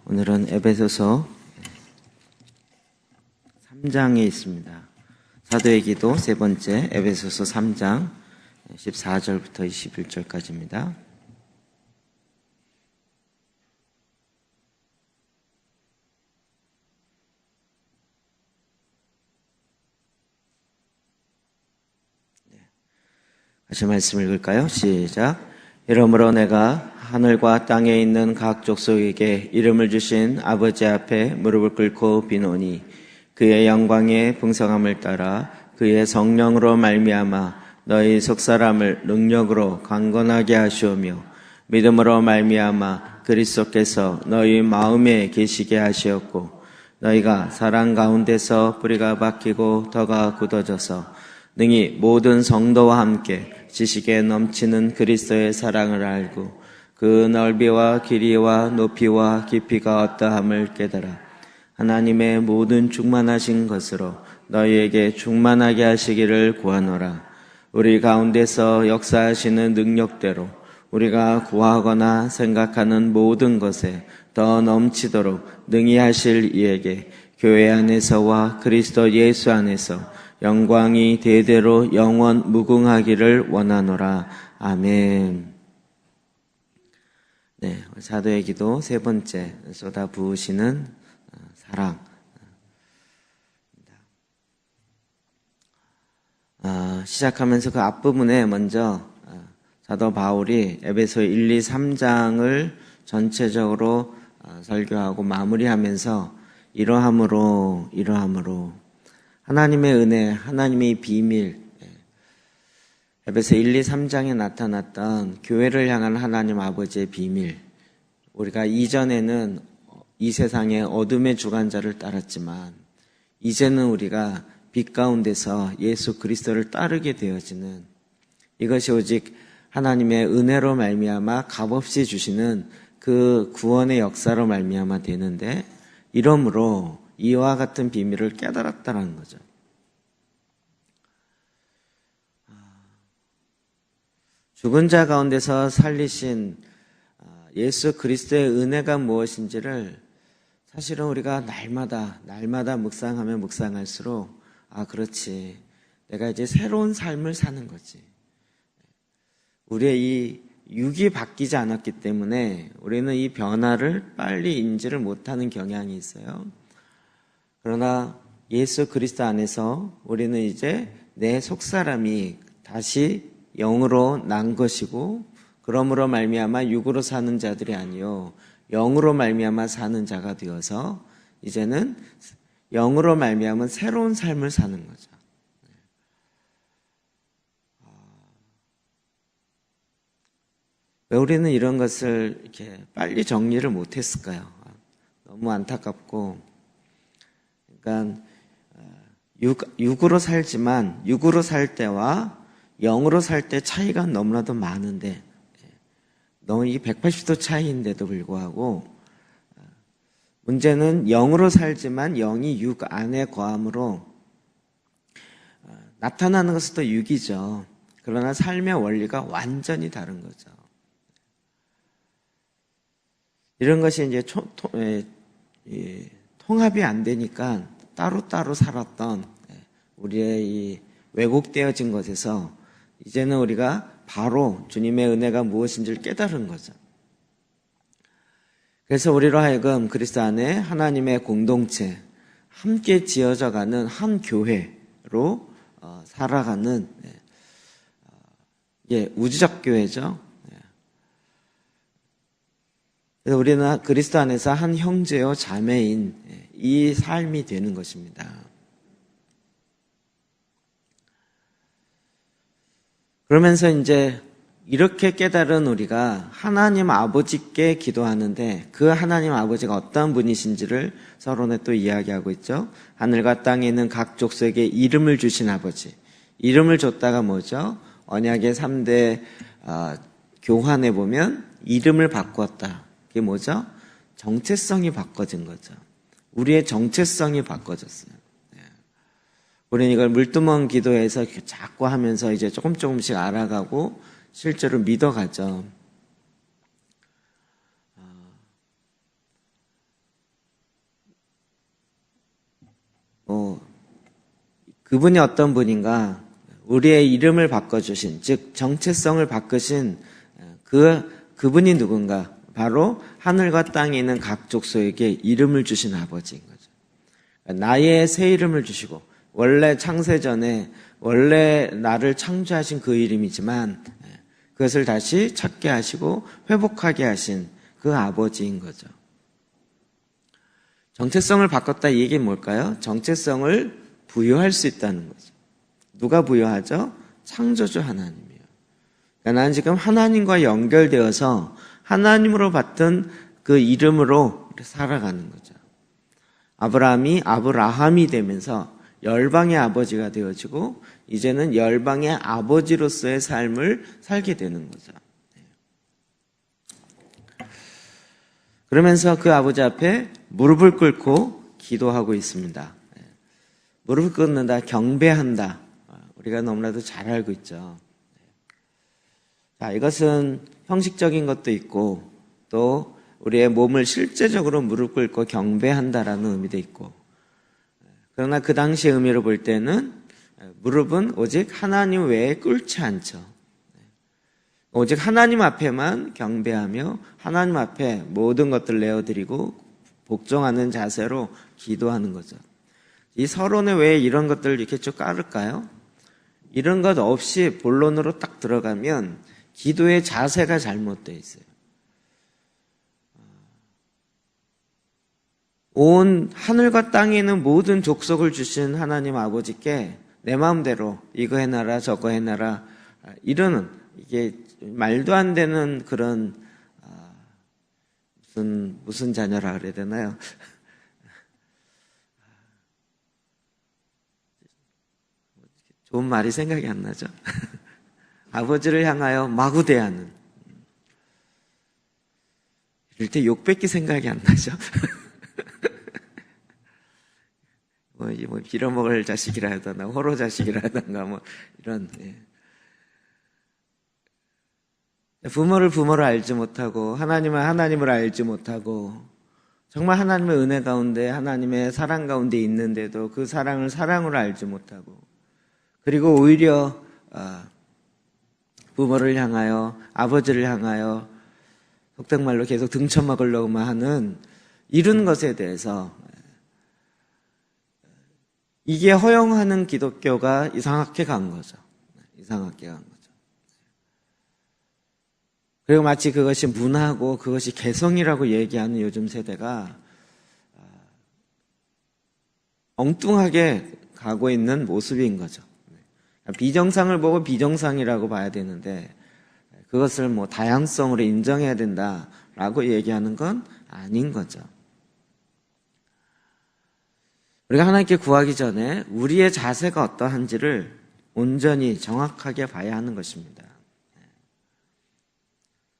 오늘은 에베소서 3장에 있습니다. 사도의 기도 세 번째 에베소서 3장 14절부터 21절까지입니다. 다시 말씀 읽을까요? 시작. 이러므로 내가 하늘과 땅에 있는 각 족속에게 이름을 주신 아버지 앞에 무릎을 꿇고 비노니 그의 영광의 풍성함을 따라 그의 성령으로 말미암아 너희 속사람을 능력으로 강건하게 하시오며 믿음으로 말미암아 그리스도께서 너희 마음에 계시게 하시었고 너희가 사랑 가운데서 뿌리가 박히고 덕아 굳어져서 능히 모든 성도와 함께 지식에 넘치는 그리스도의 사랑을 알고 그 넓이와 길이와 높이와 깊이가 어떠함을 깨달아 하나님의 모든 충만하신 것으로 너희에게 충만하게 하시기를 구하노라. 우리 가운데서 역사하시는 능력대로 우리가 구하거나 생각하는 모든 것에 더 넘치도록 능히 하실 이에게 교회 안에서와 그리스도 예수 안에서 영광이 대대로 영원 무궁하기를 원하노라. 아멘. 네, 사도의 기도 세 번째, 쏟아 부으시는 사랑. 시작하면서 그 앞부분에 먼저 사도 바울이 에베소 1, 2, 3장을 전체적으로 설교하고 마무리하면서 이러함으로 하나님의 은혜, 하나님의 비밀, 에베소 1, 2, 3장에 나타났던 교회를 향한 하나님 아버지의 비밀. 우리가 이전에는 이 세상의 어둠의 주관자를 따랐지만 이제는 우리가 빛 가운데서 예수 그리스도를 따르게 되어지는, 이것이 오직 하나님의 은혜로 말미암아 값없이 주시는 그 구원의 역사로 말미암아 되는데, 이러므로 이와 같은 비밀을 깨달았다는 거죠. 죽은 자 가운데서 살리신 예수 그리스도의 은혜가 무엇인지를 사실은 우리가 날마다 묵상하면 묵상할수록 그렇지, 내가 이제 새로운 삶을 사는 거지. 우리의 이 육이 바뀌지 않았기 때문에 우리는 이 변화를 빨리 인지를 못하는 경향이 있어요. 그러나 예수 그리스도 안에서 우리는 이제 내 속사람이 다시 영으로 난 것이고, 그러므로 말미암아 육으로 사는 자들이 아니요 영으로 말미암아 사는 자가 되어서 이제는 영으로 말미암아 새로운 삶을 사는 거죠. 왜 우리는 이런 것을 이렇게 빨리 정리를 못했을까요? 너무 안타깝고, 그러니까 육으로 살지만 육으로 살 때와 영으로 살 때 차이가 너무나도 많은데, 너무 이 180도 차이인데도 불구하고 문제는 영으로 살지만 영이 육 안에 거함으로 나타나는 것은 또 육이죠. 그러나 삶의 원리가 완전히 다른 거죠. 이런 것이 이제 통합이 안 되니까 따로따로 살았던 우리의 이 왜곡되어진 것에서 이제는 우리가 바로 주님의 은혜가 무엇인지를 깨달은 거죠. 그래서 우리로 하여금 그리스도 안에 하나님의 공동체, 함께 지어져가는 한 교회로 살아가는 우주적 교회죠. 그래서 우리는 그리스도 안에서 한 형제요 자매인 이 삶이 되는 것입니다. 그러면서 이제 이렇게 깨달은 우리가 하나님 아버지께 기도하는데, 그 하나님 아버지가 어떤 분이신지를 서론에 또 이야기하고 있죠. 하늘과 땅에 있는 각 족속에게 이름을 주신 아버지. 이름을 줬다가 뭐죠? 언약의 3대 교환에 보면 이름을 바꿨다. 그게 뭐죠? 정체성이 바꿔진 거죠. 우리의 정체성이 바꿔졌어요. 우리는 이걸 물두멍 기도에서 자꾸 하면서 이제 조금씩 알아가고 실제로 믿어가죠. 그분이 어떤 분인가, 우리의 이름을 바꿔주신, 즉 정체성을 바꾸신 그분이 누군가, 바로 하늘과 땅에 있는 각 족속에게 이름을 주신 아버지인 거죠. 나의 새 이름을 주시고, 원래 창세전에 원래 나를 창조하신 그 이름이지만 그것을 다시 찾게 하시고 회복하게 하신 그 아버지인 거죠. 정체성을 바꿨다, 이 얘기는 뭘까요? 정체성을 부여할 수 있다는 거죠. 누가 부여하죠? 창조주 하나님이에요. 그러니까 나는 지금 하나님과 연결되어서 하나님으로 받던 그 이름으로 살아가는 거죠. 아브라함이 아브라함이 되면서 열방의 아버지가 되어지고 이제는 열방의 아버지로서의 삶을 살게 되는 거죠. 그러면서 그 아버지 앞에 무릎을 꿇고 기도하고 있습니다. 무릎을 꿇는다, 경배한다. 우리가 너무나도 잘 알고 있죠. 자, 이것은 형식적인 것도 있고 또 우리의 몸을 실제적으로 무릎 꿇고 경배한다라는 의미도 있고, 그러나 그 당시의 의미로 볼 때는 무릎은 오직 하나님 외에 꿇지 않죠. 오직 하나님 앞에만 경배하며 하나님 앞에 모든 것들을 내어드리고 복종하는 자세로 기도하는 거죠. 이 서론에 왜 이런 것들을 이렇게 쭉 깔을까요? 이런 것 없이 본론으로 딱 들어가면 기도의 자세가 잘못되어 있어요. 온 하늘과 땅에 있는 모든 족속을 주신 하나님 아버지께 내 마음대로 이거 해놔라 저거 해놔라 이러는, 이게 말도 안 되는 그런 무슨 자녀라 그래야 되나요? 좋은 말이 생각이 안 나죠. 아버지를 향하여 마구 대하는, 이럴 때 욕밖에 생각이 안 나죠. 뭐 빌어먹을 자식이라 하던가 호로 자식이라 하던가 뭐 이런, 부모를 부모로 알지 못하고 하나님을 하나님을 알지 못하고 정말 하나님의 은혜 가운데 하나님의 사랑 가운데 있는데도 그 사랑을 사랑으로 알지 못하고, 그리고 오히려 부모를 향하여 아버지를 향하여 속된 말로 계속 등쳐먹으려고만 하는 이런 것에 대해서, 이게 허용하는 기독교가 이상하게 간 거죠. 이상하게 간 거죠. 그리고 마치 그것이 문화고 그것이 개성이라고 얘기하는 요즘 세대가 엉뚱하게 가고 있는 모습인 거죠. 비정상을 보고 비정상이라고 봐야 되는데 그것을 뭐 다양성으로 인정해야 된다라고 얘기하는 건 아닌 거죠. 우리가 하나님께 구하기 전에 우리의 자세가 어떠한지를 온전히 정확하게 봐야 하는 것입니다.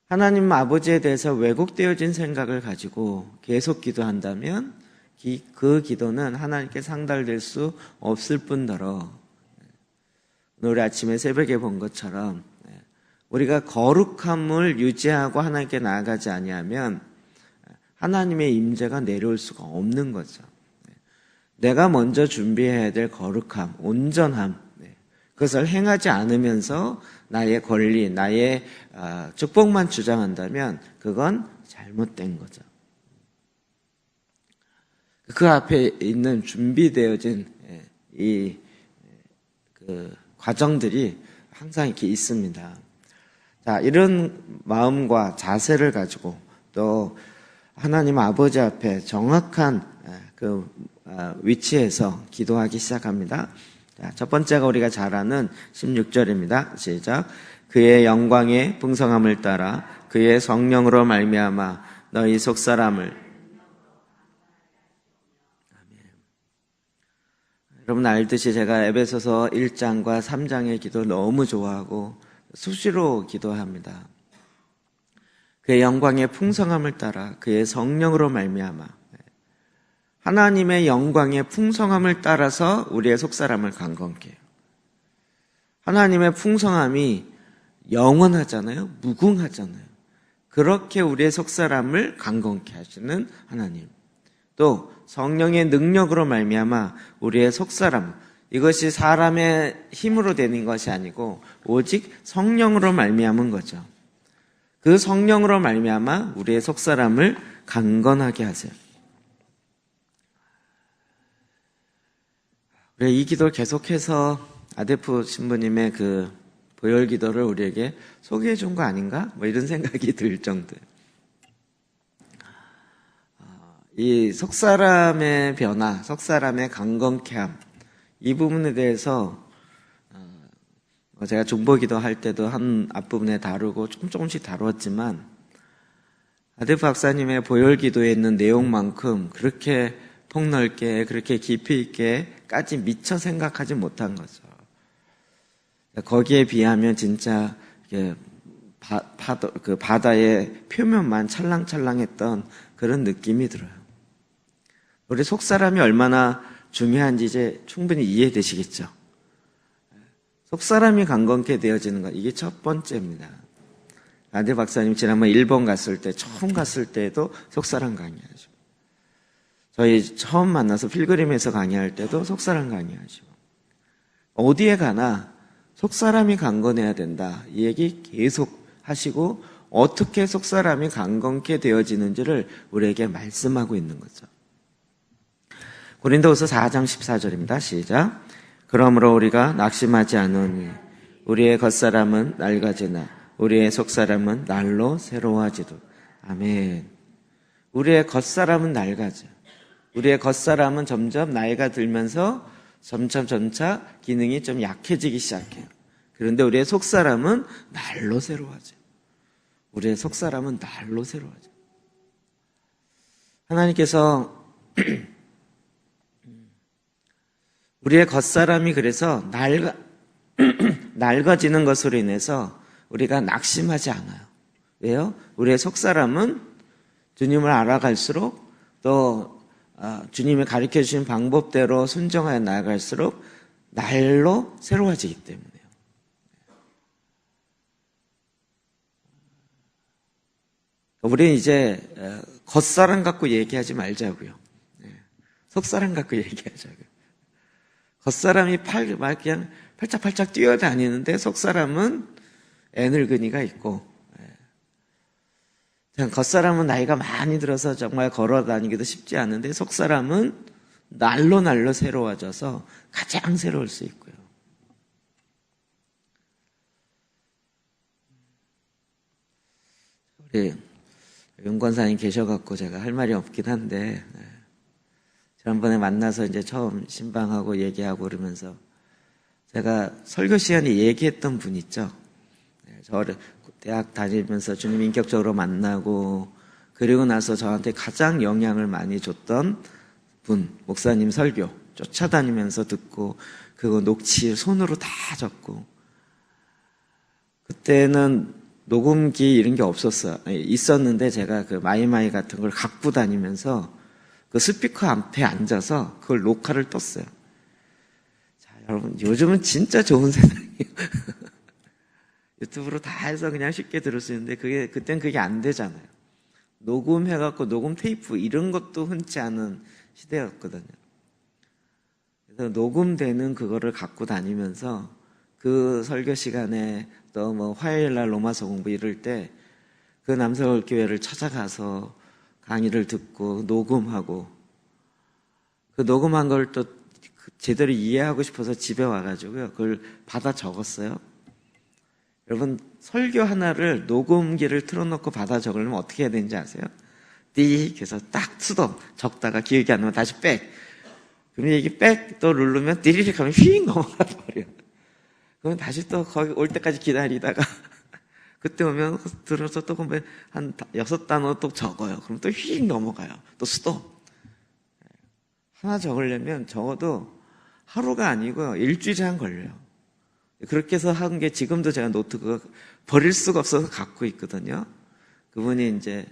하나님 아버지에 대해서 왜곡되어진 생각을 가지고 계속 기도한다면 그 기도는 하나님께 상달될 수 없을 뿐더러, 오늘 아침에 새벽에 본 것처럼 우리가 거룩함을 유지하고 하나님께 나아가지 아니하면 하나님의 임재가 내려올 수가 없는 거죠. 내가 먼저 준비해야 될 거룩함, 온전함, 그것을 행하지 않으면서 나의 권리, 나의 축복만 주장한다면 그건 잘못된 거죠. 그 앞에 있는 준비되어진 그 과정들이 항상 이렇게 있습니다. 자, 이런 마음과 자세를 가지고 또 하나님 아버지 앞에 정확한 그 위치에서 기도하기 시작합니다. 자, 첫 번째가 우리가 잘 아는 16절입니다. 시작. 그의 영광의 풍성함을 따라 그의 성령으로 말미암아 너희 속사람을. 아멘. 여러분 알듯이 제가 에베소서 1장과 3장의 기도 너무 좋아하고 수시로 기도합니다. 그의 영광의 풍성함을 따라 그의 성령으로 말미암아, 하나님의 영광의 풍성함을 따라서 우리의 속사람을 강건케 해요. 하나님의 풍성함이 영원하잖아요. 무궁하잖아요. 그렇게 우리의 속사람을 강건케 하시는 하나님. 또 성령의 능력으로 말미암아 우리의 속사람, 이것이 사람의 힘으로 되는 것이 아니고 오직 성령으로 말미암은 거죠. 그 성령으로 말미암아 우리의 속사람을 강건하게 하세요. 우리 이 기도를 계속해서 아데프 신부님의 그 보혈 기도를 우리에게 소개해 준 거 아닌가? 뭐 이런 생각이 들 정도예요. 이 속사람의 변화, 속사람의 강건케 함, 이 부분에 대해서 제가 중보기도 할 때도 한 앞부분에 다루고 조금씩 다루었지만 아데프 박사님의 보혈기도에 있는 내용만큼 그렇게 폭넓게 그렇게 깊이 있게까지 미처 생각하지 못한 거죠. 거기에 비하면 진짜 그 바다의 표면만 찰랑찰랑했던 그런 느낌이 들어요. 우리 속사람이 얼마나 중요한지 이제 충분히 이해되시겠죠. 속사람이 강건케 되어지는 것, 이게 첫 번째입니다. 아데 박사님 지난번 일본 갔을 때, 처음 갔을 때도 속사람 강의하시고, 저희 처음 만나서 필그림에서 강의할 때도 속사람 강의하시고, 어디에 가나 속사람이 강건해야 된다, 이 얘기 계속 하시고 어떻게 속사람이 강건케 되어지는지를 우리에게 말씀하고 있는 거죠. 고린도후서 4장 14절입니다. 시작. 그러므로 우리가 낙심하지 않으니 우리의 겉사람은 낡아지나 우리의 속사람은 날로 새로워지도. 아멘. 우리의 겉사람은 낡아져. 우리의 겉사람은 점점 나이가 들면서 점차 기능이 좀 약해지기 시작해요. 그런데 우리의 속사람은 날로 새로워져요. 우리의 속사람은 날로 새로워져요. 하나님께서 우리의 겉사람이 그래서 낡아지는 것으로 인해서 우리가 낙심하지 않아요. 왜요? 우리의 속사람은 주님을 알아갈수록 또 주님이 가르쳐 주신 방법대로 순종하여 나아갈수록 날로 새로워지기 때문에요. 우리는 이제 겉사람 갖고 얘기하지 말자고요. 속사람 갖고 얘기하자고요. 겉사람이 그냥 팔짝팔짝 뛰어다니는데 속사람은 애늙은이가 있고, 겉사람은 나이가 많이 들어서 정말 걸어다니기도 쉽지 않은데 속사람은 날로 새로워져서 가장 새로울 수 있고요. 우리 윤 권사님 계셔갖고 제가 할 말이 없긴 한데, 지난번에 만나서 이제 처음 신방하고 얘기하고 그러면서 제가 설교 시간에 얘기했던 분 있죠. 저를 대학 다니면서 주님 인격적으로 만나고 그리고 나서 저한테 가장 영향을 많이 줬던 분, 목사님 설교 쫓아다니면서 듣고 그거 녹취 손으로 다 적고, 그때는 녹음기 이런 게 없었어요. 있었는데 제가 그 마이마이 같은 걸 갖고 다니면서 그 스피커 앞에 앉아서 그걸 녹화를 떴어요. 자, 여러분, 요즘은 진짜 좋은 세상이에요. 유튜브로 다 해서 그냥 쉽게 들을 수 있는데 그땐 그게 안 되잖아요. 녹음해갖고 녹음 테이프 이런 것도 흔치 않은 시대였거든요. 그래서 녹음되는 그거를 갖고 다니면서 그 설교 시간에 또 뭐 화요일날 로마서 공부 이럴 때 그 남서울교회를 찾아가서 강의를 듣고 녹음하고, 그 녹음한 걸 또 제대로 이해하고 싶어서 집에 와가지고요 그걸 받아 적었어요. 여러분, 설교 하나를 녹음기를 틀어놓고 받아 적으려면 어떻게 해야 되는지 아세요? 띡 해서 딱 스톱 적다가 기억이 안 나면 다시 백. 그러면 이게 백 또 누르면 띠리릭 하면 휙 넘어가 버려요. 그러면 다시 또 거기 올 때까지 기다리다가 그때 오면 들어서 또 한 6단어 또 적어요. 그럼 또 휙 넘어가요. 또 스톱. 하나 적으려면 적어도 하루가 아니고요, 일주일이 걸려요. 그렇게 해서 한 게 지금도 제가 노트 그거 버릴 수가 없어서 갖고 있거든요. 그분이 이제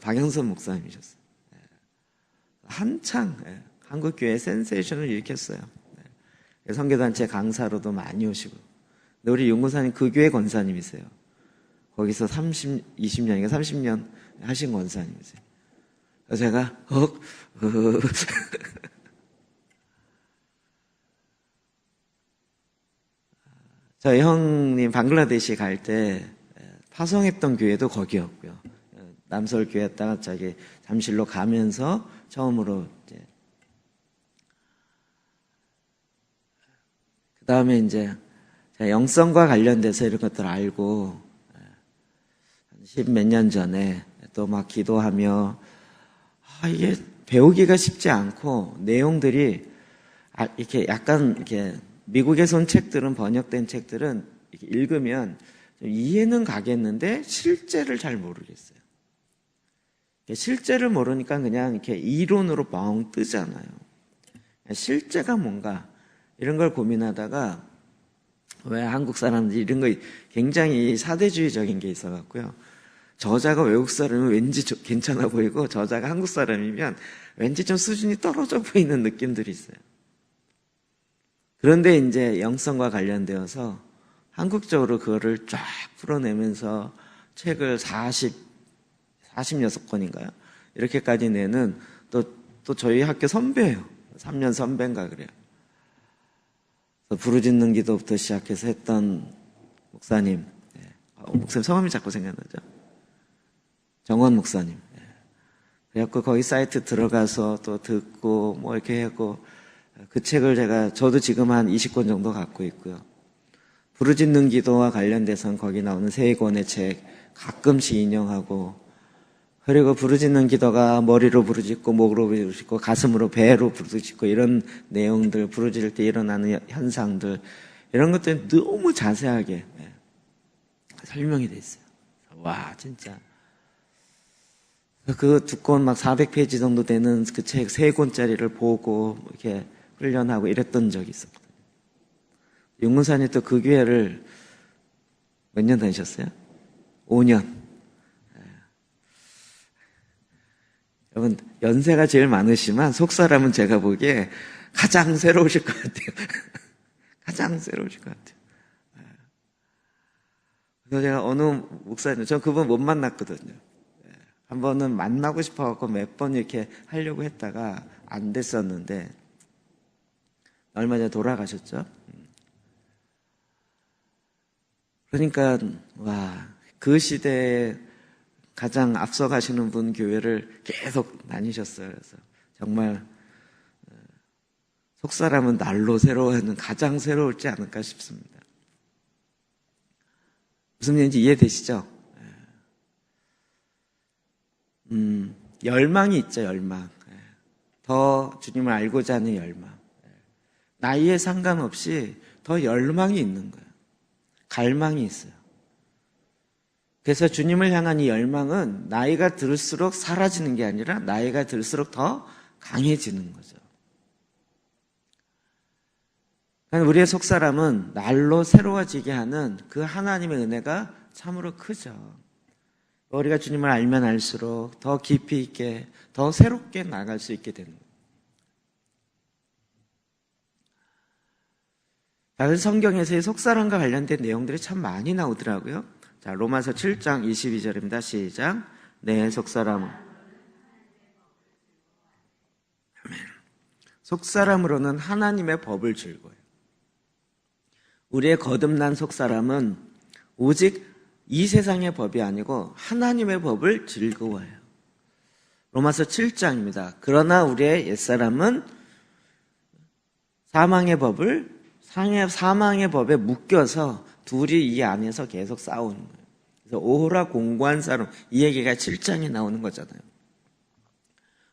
박영선 목사님이셨어요. 한창 한국교회 센세이션을 일으켰어요. 선교단체 강사로도 많이 오시고. 근데 우리 윤 권사님 그 교회 권사님이세요. 거기서 20년인가 30년 하신 권사님이세요. 제가 저희 형님 방글라데시 갈 때 파송했던 교회도 거기였고요. 남서울 교회였다가 저기 잠실로 가면서 처음으로 이제 그 다음에 이제 제가 영성과 관련돼서 이런 것들 알고 10몇 년 전에 또 막 기도하며 이게 배우기가 쉽지 않고 내용들이 이렇게 약간 이렇게 미국에서 온 책들은 번역된 책들은 이렇게 읽으면 좀 이해는 가겠는데 실제를 잘 모르겠어요. 실제를 모르니까 그냥 이렇게 이론으로 뻥 뜨잖아요. 실제가 뭔가 이런 걸 고민하다가 왜 한국 사람들이 이런 거 굉장히 사대주의적인 게 있어갖고요. 저자가 외국 사람이면 왠지 괜찮아 보이고 저자가 한국 사람이면 왠지 좀 수준이 떨어져 보이는 느낌들이 있어요. 그런데 이제 영성과 관련되어서 한국적으로 그거를 쫙 풀어내면서 책을 46권인가요? 이렇게까지 내는 또 저희 학교 선배예요. 3년 선배인가 그래요. 부르짖는 기도부터 시작해서 했던 목사님. 목사님 성함이 자꾸 생각나죠? 정원 목사님. 그래갖고 거기 사이트 들어가서 또 듣고 뭐 이렇게 하고 그 책을 저도 지금 한 20권 정도 갖고 있고요. 부르짖는 기도와 관련돼서는 거기 나오는 3권의 책 가끔씩 인용하고, 그리고 부르짖는 기도가 머리로 부르짖고 목으로 부르짖고 가슴으로 배로 부르짖고 이런 내용들, 부르짖을 때 일어나는 현상들, 이런 것들이 너무 자세하게 설명이 돼 있어요. 와, 진짜 그 2권 막 400페이지 정도 되는 그 책 3권짜리를 보고 이렇게 훈련하고 이랬던 적이 있었거든요. 윤문사님 또 그 교회를 몇 년 다니셨어요? 5년. 여러분, 연세가 제일 많으시지만 속사람은 제가 보기에 가장 새로우실 것 같아요. 가장 새로우실 것 같아요. 그래서 제가 어느 목사님, 저 그분 못 만났거든요. 한 번은 만나고 싶어갖고 몇 번 이렇게 하려고 했다가 안 됐었는데, 얼마 전에 돌아가셨죠? 그러니까, 그 시대에 가장 앞서가시는 분 교회를 계속 다니셨어요. 그래서 정말 속사람은 날로 새로워하는 가장 새로울지 않을까 싶습니다. 무슨 얘기인지 이해되시죠? 열망이 있죠, 열망. 더 주님을 알고자 하는 열망. 나이에 상관없이 더 열망이 있는 거예요. 갈망이 있어요. 그래서 주님을 향한 이 열망은 나이가 들수록 사라지는 게 아니라 나이가 들수록 더 강해지는 거죠. 우리의 속사람은 날로 새로워지게 하는 그 하나님의 은혜가 참으로 크죠. 우리가 주님을 알면 알수록 더 깊이 있게, 더 새롭게 나아갈 수 있게 되는 거예요. 그래서 성경에서의 속사람과 관련된 내용들이 참 많이 나오더라고요. 자, 로마서 7장 22절입니다. 시작. 내 속사람. 속사람으로는 하나님의 법을 즐거워요. 우리의 거듭난 속사람은 오직 이 세상의 법이 아니고 하나님의 법을 즐거워해요. 로마서 7장입니다. 그러나 우리의 옛사람은 사망의 법에 묶여서 둘이 이 안에서 계속 싸우는 거예요. 그래서 오호라 공고한 사람, 이 얘기가 7장에 나오는 거잖아요.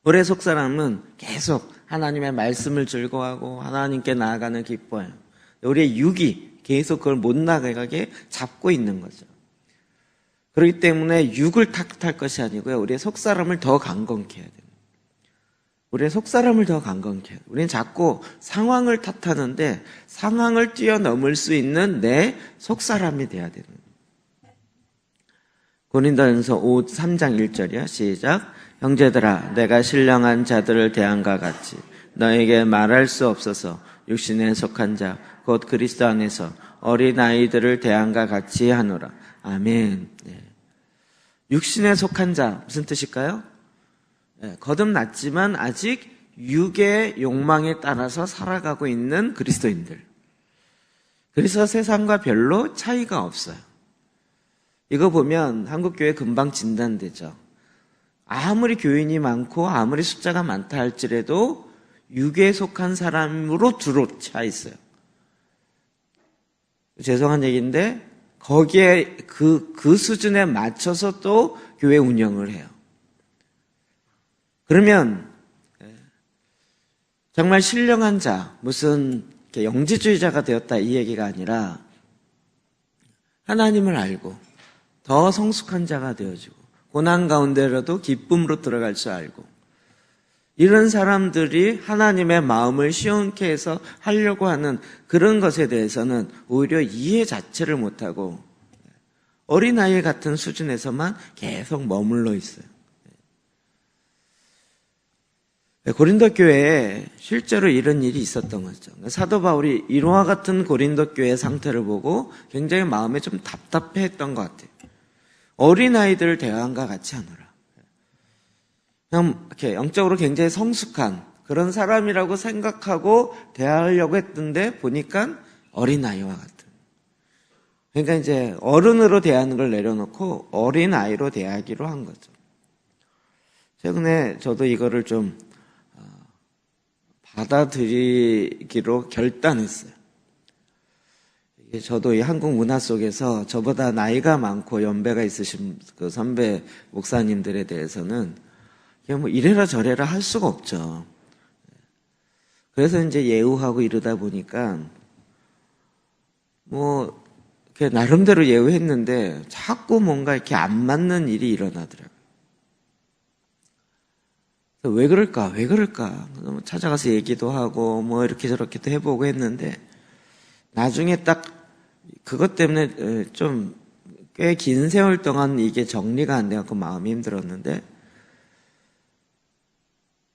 우리의 속사람은 계속 하나님의 말씀을 즐거워하고 하나님께 나아가는 기뻐해요. 우리의 육이 계속 그걸 못 나가게 잡고 있는 거죠. 그렇기 때문에 육을 탓할 것이 아니고요, 우리의 속사람을 더 강건케 해야 돼요. 우리의 속사람을 더 강건케 해요. 우리는 자꾸 상황을 탓하는데 상황을 뛰어넘을 수 있는 내 속사람이 돼야 되는 거예요. 고린도전서 3장 1절이요. 시작. 형제들아, 내가 신령한 자들을 대함과 같이 너에게 말할 수 없어서 육신에 속한 자 곧 그리스도 안에서 어린 아이들을 대함과 같이 하노라. 아멘. 네. 육신에 속한 자 무슨 뜻일까요? 거듭났지만 아직 육의 욕망에 따라서 살아가고 있는 그리스도인들. 그래서 세상과 별로 차이가 없어요. 이거 보면 한국교회 금방 진단되죠. 아무리 교인이 많고 아무리 숫자가 많다 할지라도 육에 속한 사람으로 주로 차 있어요. 죄송한 얘기인데 거기에 그 수준에 맞춰서 또 교회 운영을 해요. 그러면 정말 신령한 자, 무슨 영지주의자가 되었다 이 얘기가 아니라 하나님을 알고 더 성숙한 자가 되어지고 고난 가운데라도 기쁨으로 들어갈 줄 알고 이런 사람들이 하나님의 마음을 시원케 해서 하려고 하는 그런 것에 대해서는 오히려 이해 자체를 못하고 어린아이 같은 수준에서만 계속 머물러 있어요. 고린도 교회에 실제로 이런 일이 있었던 거죠. 사도 바울이 이와 같은 고린도 교회의 상태를 보고 굉장히 마음에 좀 답답해했던 것 같아요. 어린아이들 대화함과 같이 하노라. 그냥 이렇게 영적으로 굉장히 성숙한 그런 사람이라고 생각하고 대하려고 했던데 보니까 어린아이와 같은. 그러니까 이제 어른으로 대하는 걸 내려놓고 어린아이로 대하기로 한 거죠. 최근에 저도 이거를 좀 받아들이기로 결단했어요. 저도 이 한국 문화 속에서 저보다 나이가 많고 연배가 있으신 그 선배 목사님들에 대해서는 그냥 뭐 이래라 저래라 할 수가 없죠. 그래서 이제 예우하고 이러다 보니까 뭐 나름대로 예우했는데 자꾸 뭔가 이렇게 안 맞는 일이 일어나더라고요. 왜 그럴까? 찾아가서 얘기도 하고 뭐 이렇게 저렇게도 해보고 했는데 나중에 딱 그것 때문에 좀 꽤 긴 세월 동안 이게 정리가 안 돼갖고 마음이 힘들었는데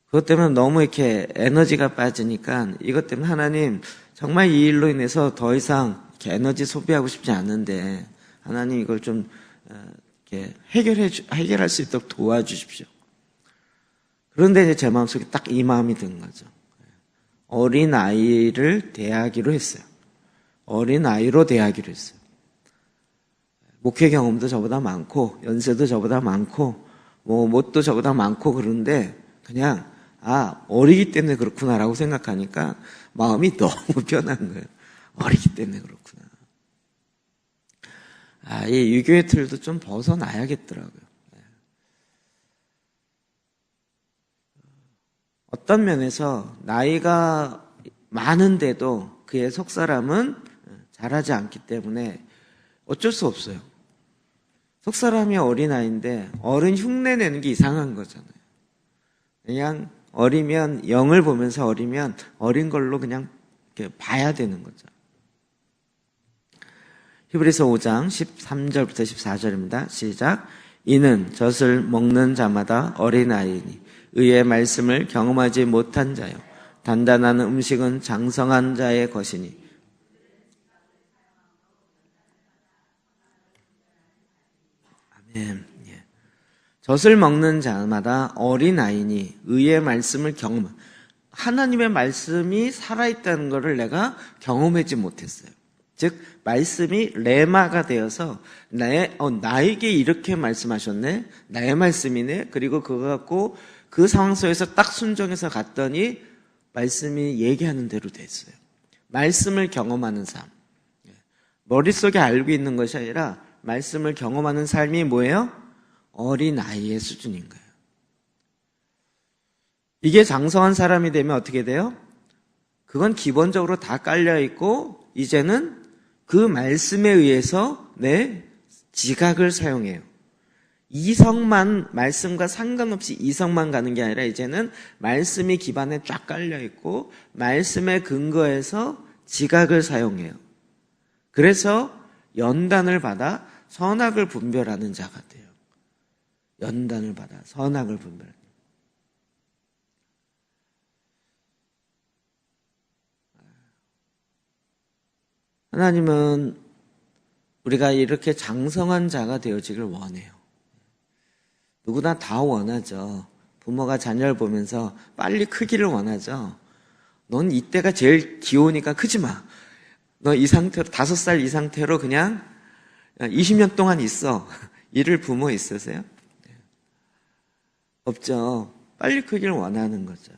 그것 때문에 너무 이렇게 에너지가 빠지니까 이것 때문에 하나님 정말 이 일로 인해서 더 이상 이렇게 에너지 소비하고 싶지 않은데 하나님 이걸 좀 이렇게 해결할 수 있도록 도와주십시오. 그런데 이제 제 마음속에 딱 이 마음이 든 거죠. 어린아이를 대하기로 했어요. 어린아이로 대하기로 했어요. 목회 경험도 저보다 많고 연세도 저보다 많고 뭐 뭣도 저보다 많고 그런데 그냥 어리기 때문에 그렇구나라고 생각하니까 마음이 너무 편한 거예요. 어리기 때문에 그렇구나. 이 유교의 틀도 좀 벗어나야겠더라고요. 어떤 면에서 나이가 많은데도 그의 속사람은 자라지 않기 때문에 어쩔 수 없어요. 속사람이 어린아이인데 어른 흉내내는 게 이상한 거잖아요. 그냥 어리면 영을 보면서 어리면 어린 걸로 그냥 이렇게 봐야 되는 거죠. 히브리서 5장 13절부터 14절입니다. 시작. 이는 젖을 먹는 자마다 어린아이니 의의 말씀을 경험하지 못한 자요 단단한 음식은 장성한 자의 것이니 아멘. 젖을 먹는 자마다 어린아이니 의의 말씀을 하나님의 말씀이 살아있다는 것을 내가 경험하지 못했어요. 즉 말씀이 레마가 되어서 나에게 이렇게 말씀하셨네, 나의 말씀이네. 그리고 그거 갖고 그 상황 속에서 딱 순종해서 갔더니 말씀이 얘기하는 대로 됐어요. 말씀을 경험하는 삶. 머릿속에 알고 있는 것이 아니라 말씀을 경험하는 삶이 뭐예요? 어린아이의 수준인 거예요. 이게 장성한 사람이 되면 어떻게 돼요? 그건 기본적으로 다 깔려있고 이제는 그 말씀에 의해서 내 지각을 사용해요. 이성만, 말씀과 상관없이 이성만 가는 게 아니라 이제는 말씀이 기반에 쫙 깔려있고 말씀에 근거해서 지각을 사용해요. 그래서 연단을 받아 선악을 분별하는 자가 돼요. 연단을 받아 선악을 분별하는. 하나님은 우리가 이렇게 장성한 자가 되어지길 원해요. 누구나 다 원하죠. 부모가 자녀를 보면서 빨리 크기를 원하죠. 넌 이때가 제일 귀여우니까 크지 마. 너 이 상태로 5살 이 상태로 그냥 20년 동안 있어. 이럴 부모 있으세요? 없죠. 빨리 크기를 원하는 거죠.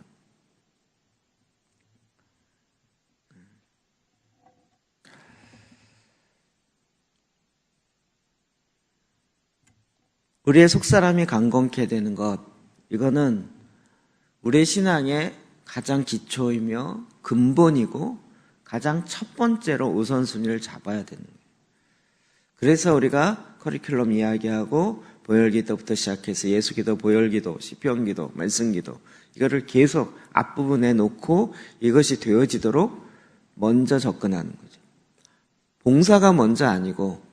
우리의 속사람이 강건케 되는 것, 이거는 우리의 신앙의 가장 기초이며 근본이고 가장 첫 번째로 우선순위를 잡아야 되는 거예요. 그래서 우리가 커리큘럼 이야기하고 보혈기도부터 시작해서 예수기도, 보혈기도, 시편기도, 말씀기도 이거를 계속 앞부분에 놓고 이것이 되어지도록 먼저 접근하는 거죠. 봉사가 먼저 아니고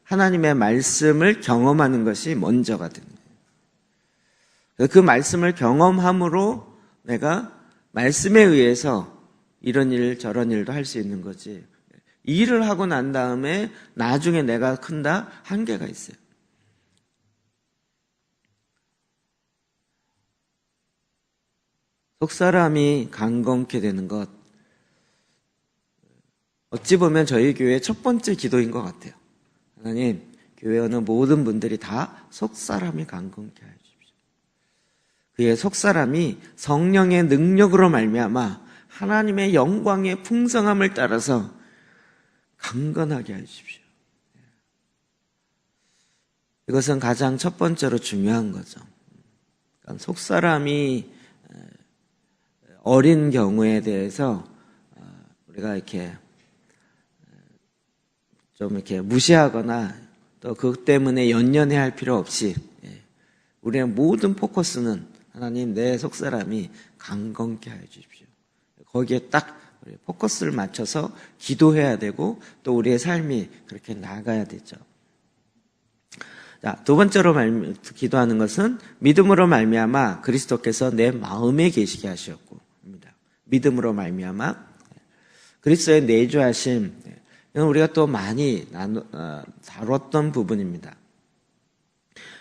하나님의 말씀을 경험하는 것이 먼저가 되는 거예요. 그 말씀을 경험함으로 내가 말씀에 의해서 이런 일 저런 일도 할 수 있는 거지. 이 일을 하고 난 다음에 나중에 내가 큰다? 한계가 있어요. 속사람이 강건케 되는 것, 어찌 보면 저희 교회의 첫 번째 기도인 것 같아요. 하나님, 교회에 오는 모든 분들이 다 속사람이 강건케 하여 주십시오. 그의 속사람이 성령의 능력으로 말미암아 하나님의 영광의 풍성함을 따라서 강건하게 하여 주십시오. 이것은 가장 첫 번째로 중요한 거죠. 그러니까 속사람이 어린 경우에 대해서 우리가 이렇게 좀 이렇게 무시하거나 또 그것 때문에 연연해 할 필요 없이 우리의 모든 포커스는 하나님 내 속사람이 강건케 하여 주십시오. 거기에 딱 포커스를 맞춰서 기도해야 되고 또 우리의 삶이 그렇게 나아가야 되죠. 자, 두 번째로 기도하는 것은 믿음으로 말미암아 그리스도께서 내 마음에 계시게 하셨고 입니다. 믿음으로 말미암아 그리스도의 내주하심, 이건 우리가 또 많이 다뤘던 부분입니다.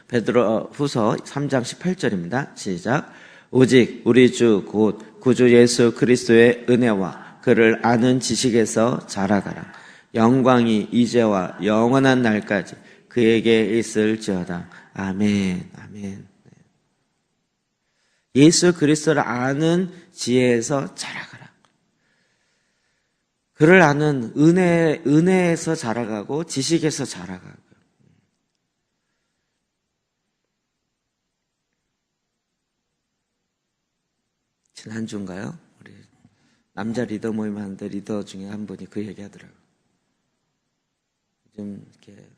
베드로 후서 3장 18절입니다. 시작. 오직 우리 주 곧 구주 예수 그리스도의 은혜와 그를 아는 지식에서 자라가라. 영광이 이제와 영원한 날까지 그에게 있을지어다. 아멘. 아멘. 예수 그리스도를 아는 지혜에서 자라가라. 그를 아는 은혜에서 자라가고 지식에서 자라가고. 지난주인가요? 우리 남자 리더 모임 하는데 리더 중에 한 분이 그 얘기 하더라고요. 요즘 이렇게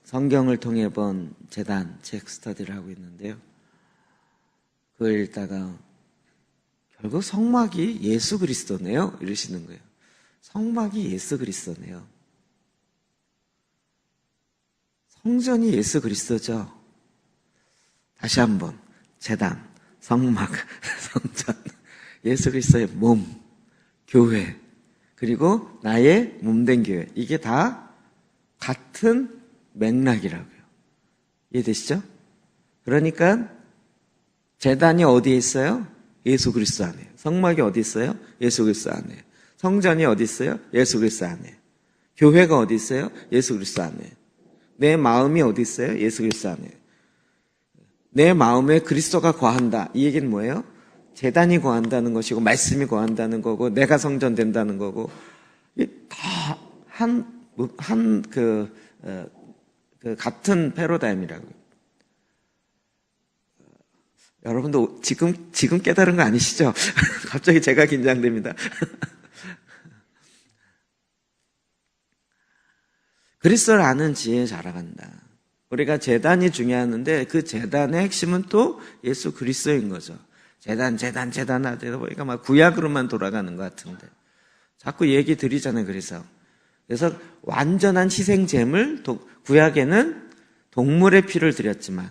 성경을 통해 본 재단 책 스터디를 하고 있는데요. 그걸 읽다가 결국 성막이 예수 그리스도네요. 이러시는 거예요. 성막이 예수 그리스도네요. 성전이 예수 그리스도죠. 다시 한번 재단, 성막, 성전, 예수 그리스도의 몸, 교회, 그리고 나의 몸된 교회. 이게 다 같은 맥락이라고요. 이해되시죠? 그러니까 재단이 어디에 있어요? 예수 그리스도 안에. 성막이 어디 있어요? 예수 그리스도 안에. 성전이 어디 있어요? 예수 그리스도 안에. 교회가 어디 있어요? 예수 그리스도 안에. 내 마음이 어디 있어요? 예수 그리스도 안에. 내 마음에 그리스도가 거한다. 이 얘기는 뭐예요? 재단이 거한다는 것이고 말씀이 거한다는 거고 내가 성전된다는 거고 다 같은 패러다임이라고요. 여러분도 지금 깨달은 거 아니시죠? 갑자기 제가 긴장됩니다. 그리스도를 아는 지혜에 자라간다. 우리가 재단이 중요한데 그 재단의 핵심은 또 예수 그리스도인 거죠. 재단 하다 보니까 막 구약으로만 돌아가는 것 같은데 자꾸 얘기 드리잖아요. 그래서 완전한 희생 제물, 구약에는 동물의 피를 드렸지만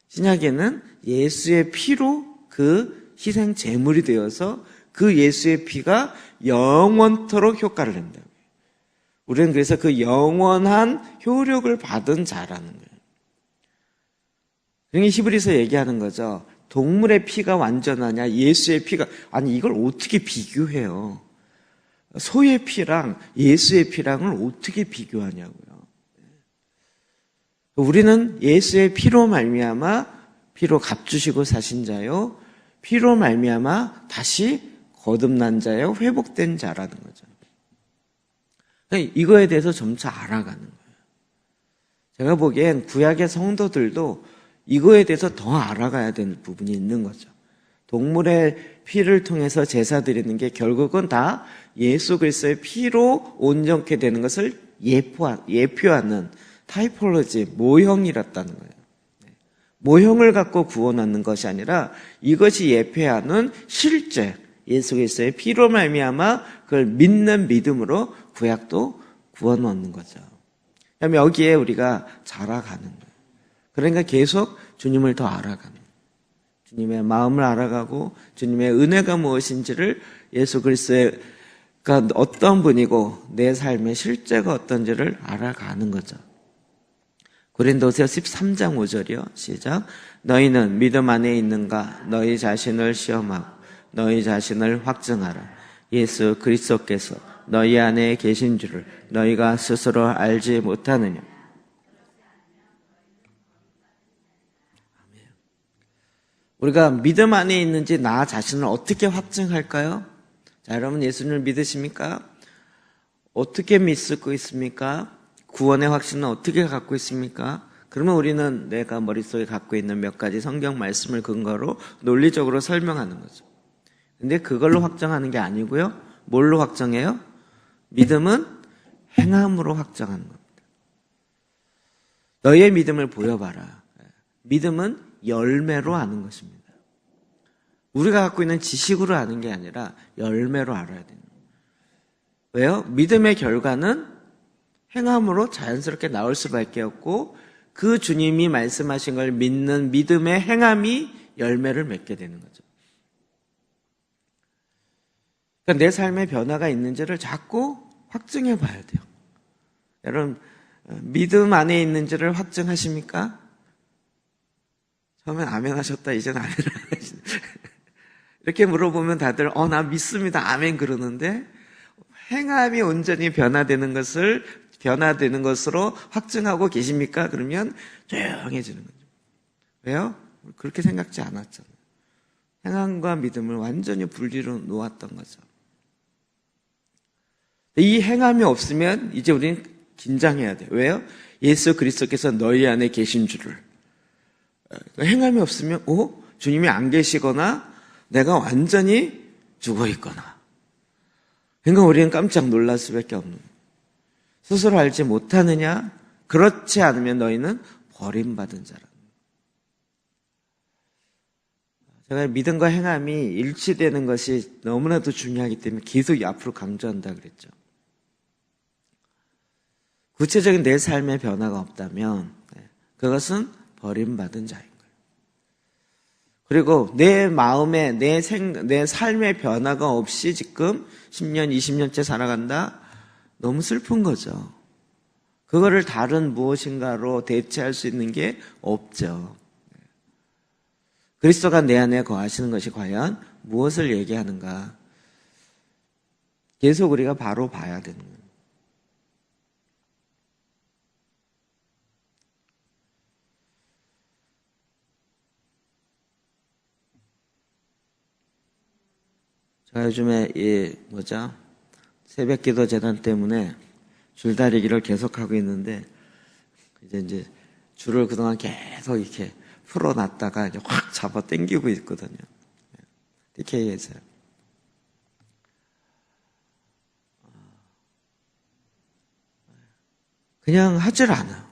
신약에는 예수의 피로 그 희생 제물이 되어서 그 예수의 피가 영원토록 효과를 낸다. 우리는 그래서 그 영원한 효력을 받은 자라는 거예요. 그러니까 히브리서 얘기하는 거죠. 동물의 피가 완전하냐, 예수의 피가, 아니, 이걸 어떻게 비교해요? 소의 피랑 예수의 피랑을 어떻게 비교하냐고요. 우리는 예수의 피로 말미암아 피로 값주시고 사신 자요, 피로 말미암아 다시 거듭난 자요, 회복된 자라는 거죠. 이거에 대해서 점차 알아가는 거예요. 제가 보기엔 구약의 성도들도 이거에 대해서 더 알아가야 되는 부분이 있는 거죠. 동물의 피를 통해서 제사 드리는 게 결국은 다 예수 그리스도의 피로 온전케 되는 것을 예표하는 타이폴로지, 모형이랐다는 거예요. 모형을 갖고 구원하는 것이 아니라 이것이 예표하는 실제 예수 그리스도의 피로 말미암아 그걸 믿는 믿음으로 구약도 구원 얻는 거죠. 그럼 여기에 우리가 자라가는 거예요. 그러니까 계속 주님을 더 알아가는 거예요. 주님의 마음을 알아가고 주님의 은혜가 무엇인지를 예수 그리스도가 어떤 분이고 내 삶의 실제가 어떤지를 알아가는 거죠. 고린도서 13장 5절이요. 시작. 너희는 믿음 안에 있는가? 너희 자신을 시험하고 너희 자신을 확증하라. 예수 그리스도께서 너희 안에 계신 줄을 너희가 스스로 알지 못하느냐. 우리가 믿음 안에 있는지 나 자신을 어떻게 확증할까요? 자, 여러분 예수님을 믿으십니까? 어떻게 믿고 있습니까? 구원의 확신은 어떻게 갖고 있습니까? 그러면 우리는 내가 머릿속에 갖고 있는 몇 가지 성경 말씀을 근거로 논리적으로 설명하는 거죠. 근데 그걸로 확정하는 게 아니고요. 뭘로 확정해요? 믿음은 행함으로 확정하는 겁니다. 너의 믿음을 보여봐라. 믿음은 열매로 아는 것입니다. 우리가 갖고 있는 지식으로 아는 게 아니라 열매로 알아야 됩니다. 왜요? 믿음의 결과는 행함으로 자연스럽게 나올 수밖에 없고 그 주님이 말씀하신 걸 믿는 믿음의 행함이 열매를 맺게 되는 거죠. 그러니까 내 삶의 변화가 있는지를 자꾸 확증해 봐야 돼요. 여러분 믿음 안에 있는지를 확증하십니까? 처음엔 아멘 하셨다 이제는 아멘 안 하시네. 이렇게 물어보면 다들 나 믿습니다 아멘 그러는데 행함이 온전히 변화되는 것으로 확증하고 계십니까? 그러면 조용해지는 거죠. 왜요? 그렇게 생각지 않았잖아요. 행함과 믿음을 완전히 분리로 놓았던 거죠. 이 행함이 없으면 이제 우리는 긴장해야 돼요. 왜요? 예수 그리스도께서 너희 안에 계신 줄을. 행함이 없으면 주님이 안 계시거나 내가 완전히 죽어있거나. 그러니까 우리는 깜짝 놀랄 수밖에 없는 거예요. 스스로 알지 못하느냐? 그렇지 않으면 너희는 버림받은 자라. 제가 믿음과 행함이 일치되는 것이 너무나도 중요하기 때문에 계속 앞으로 강조한다 그랬죠. 구체적인 내 삶의 변화가 없다면 그것은 버림받은 자인 거예요. 그리고 내 마음에 내 삶의 변화가 없이 지금 10년, 20년째 살아간다? 너무 슬픈 거죠. 그거를 다른 무엇인가로 대체할 수 있는 게 없죠. 그리스도가 내 안에 거하시는 것이 과연 무엇을 얘기하는가? 계속 우리가 바로 봐야 되는 거예요. 제가 요즘에 새벽기도 재단 때문에 줄다리기를 계속하고 있는데 이제 줄을 그동안 계속 이렇게 풀어놨다가 이제 확 잡아 당기고 있거든요. DK에서요. 그냥 하질 않아요.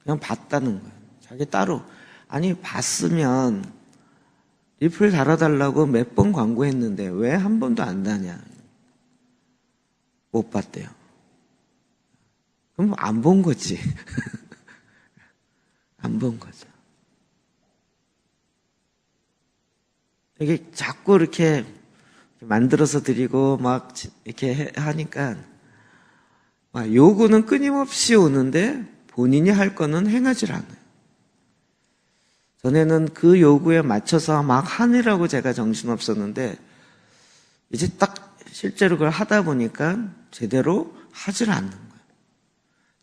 그냥 봤다는 거예요. 자기 따로. 아니 봤으면 리플 달아달라고 몇 번 광고했는데 왜 한 번도 안 다냐. 못 봤대요. 그럼 안 본 거지. 안 본 거죠. 이게 자꾸 이렇게 만들어서 드리고 막 이렇게 하니까 막 요구는 끊임없이 오는데 본인이 할 거는 행하질 않아요. 전에는 그 요구에 맞춰서 막 하느라고 제가 정신없었는데 이제 딱 실제로 그걸 하다 보니까 제대로 하질 않는 거예요.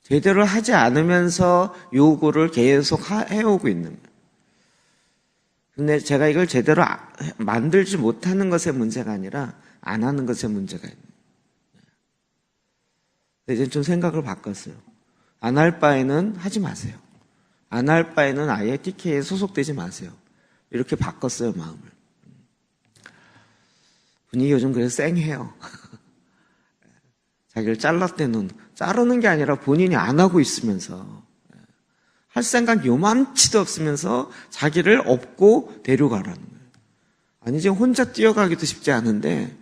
제대로 하지 않으면서 요구를 계속 해오고 있는 거예요. 근데 제가 이걸 제대로 만들지 못하는 것의 문제가 아니라 안 하는 것의 문제가 있는 거예요. 이제 좀 생각을 바꿨어요. 안 할 바에는 하지 마세요. 안 할 바에는 아예 TK에 소속되지 마세요. 이렇게 바꿨어요, 마음을. 분위기 요즘 그래서 쌩해요. 자기를 잘랐대는, 자르는 게 아니라 본인이 안 하고 있으면서, 할 생각 요만치도 없으면서 자기를 업고 데려가라는 거예요. 아니, 지금 혼자 뛰어가기도 쉽지 않은데,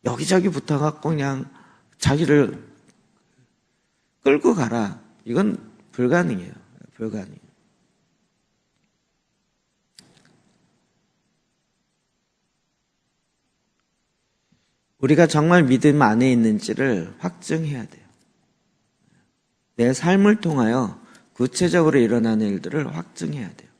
여기저기 붙어갖고 그냥 자기를 끌고 가라. 이건 불가능해요. 불가능해요. 우리가 정말 믿음 안에 있는지를 확증해야 돼요. 내 삶을 통하여 구체적으로 일어나는 일들을 확증해야 돼요.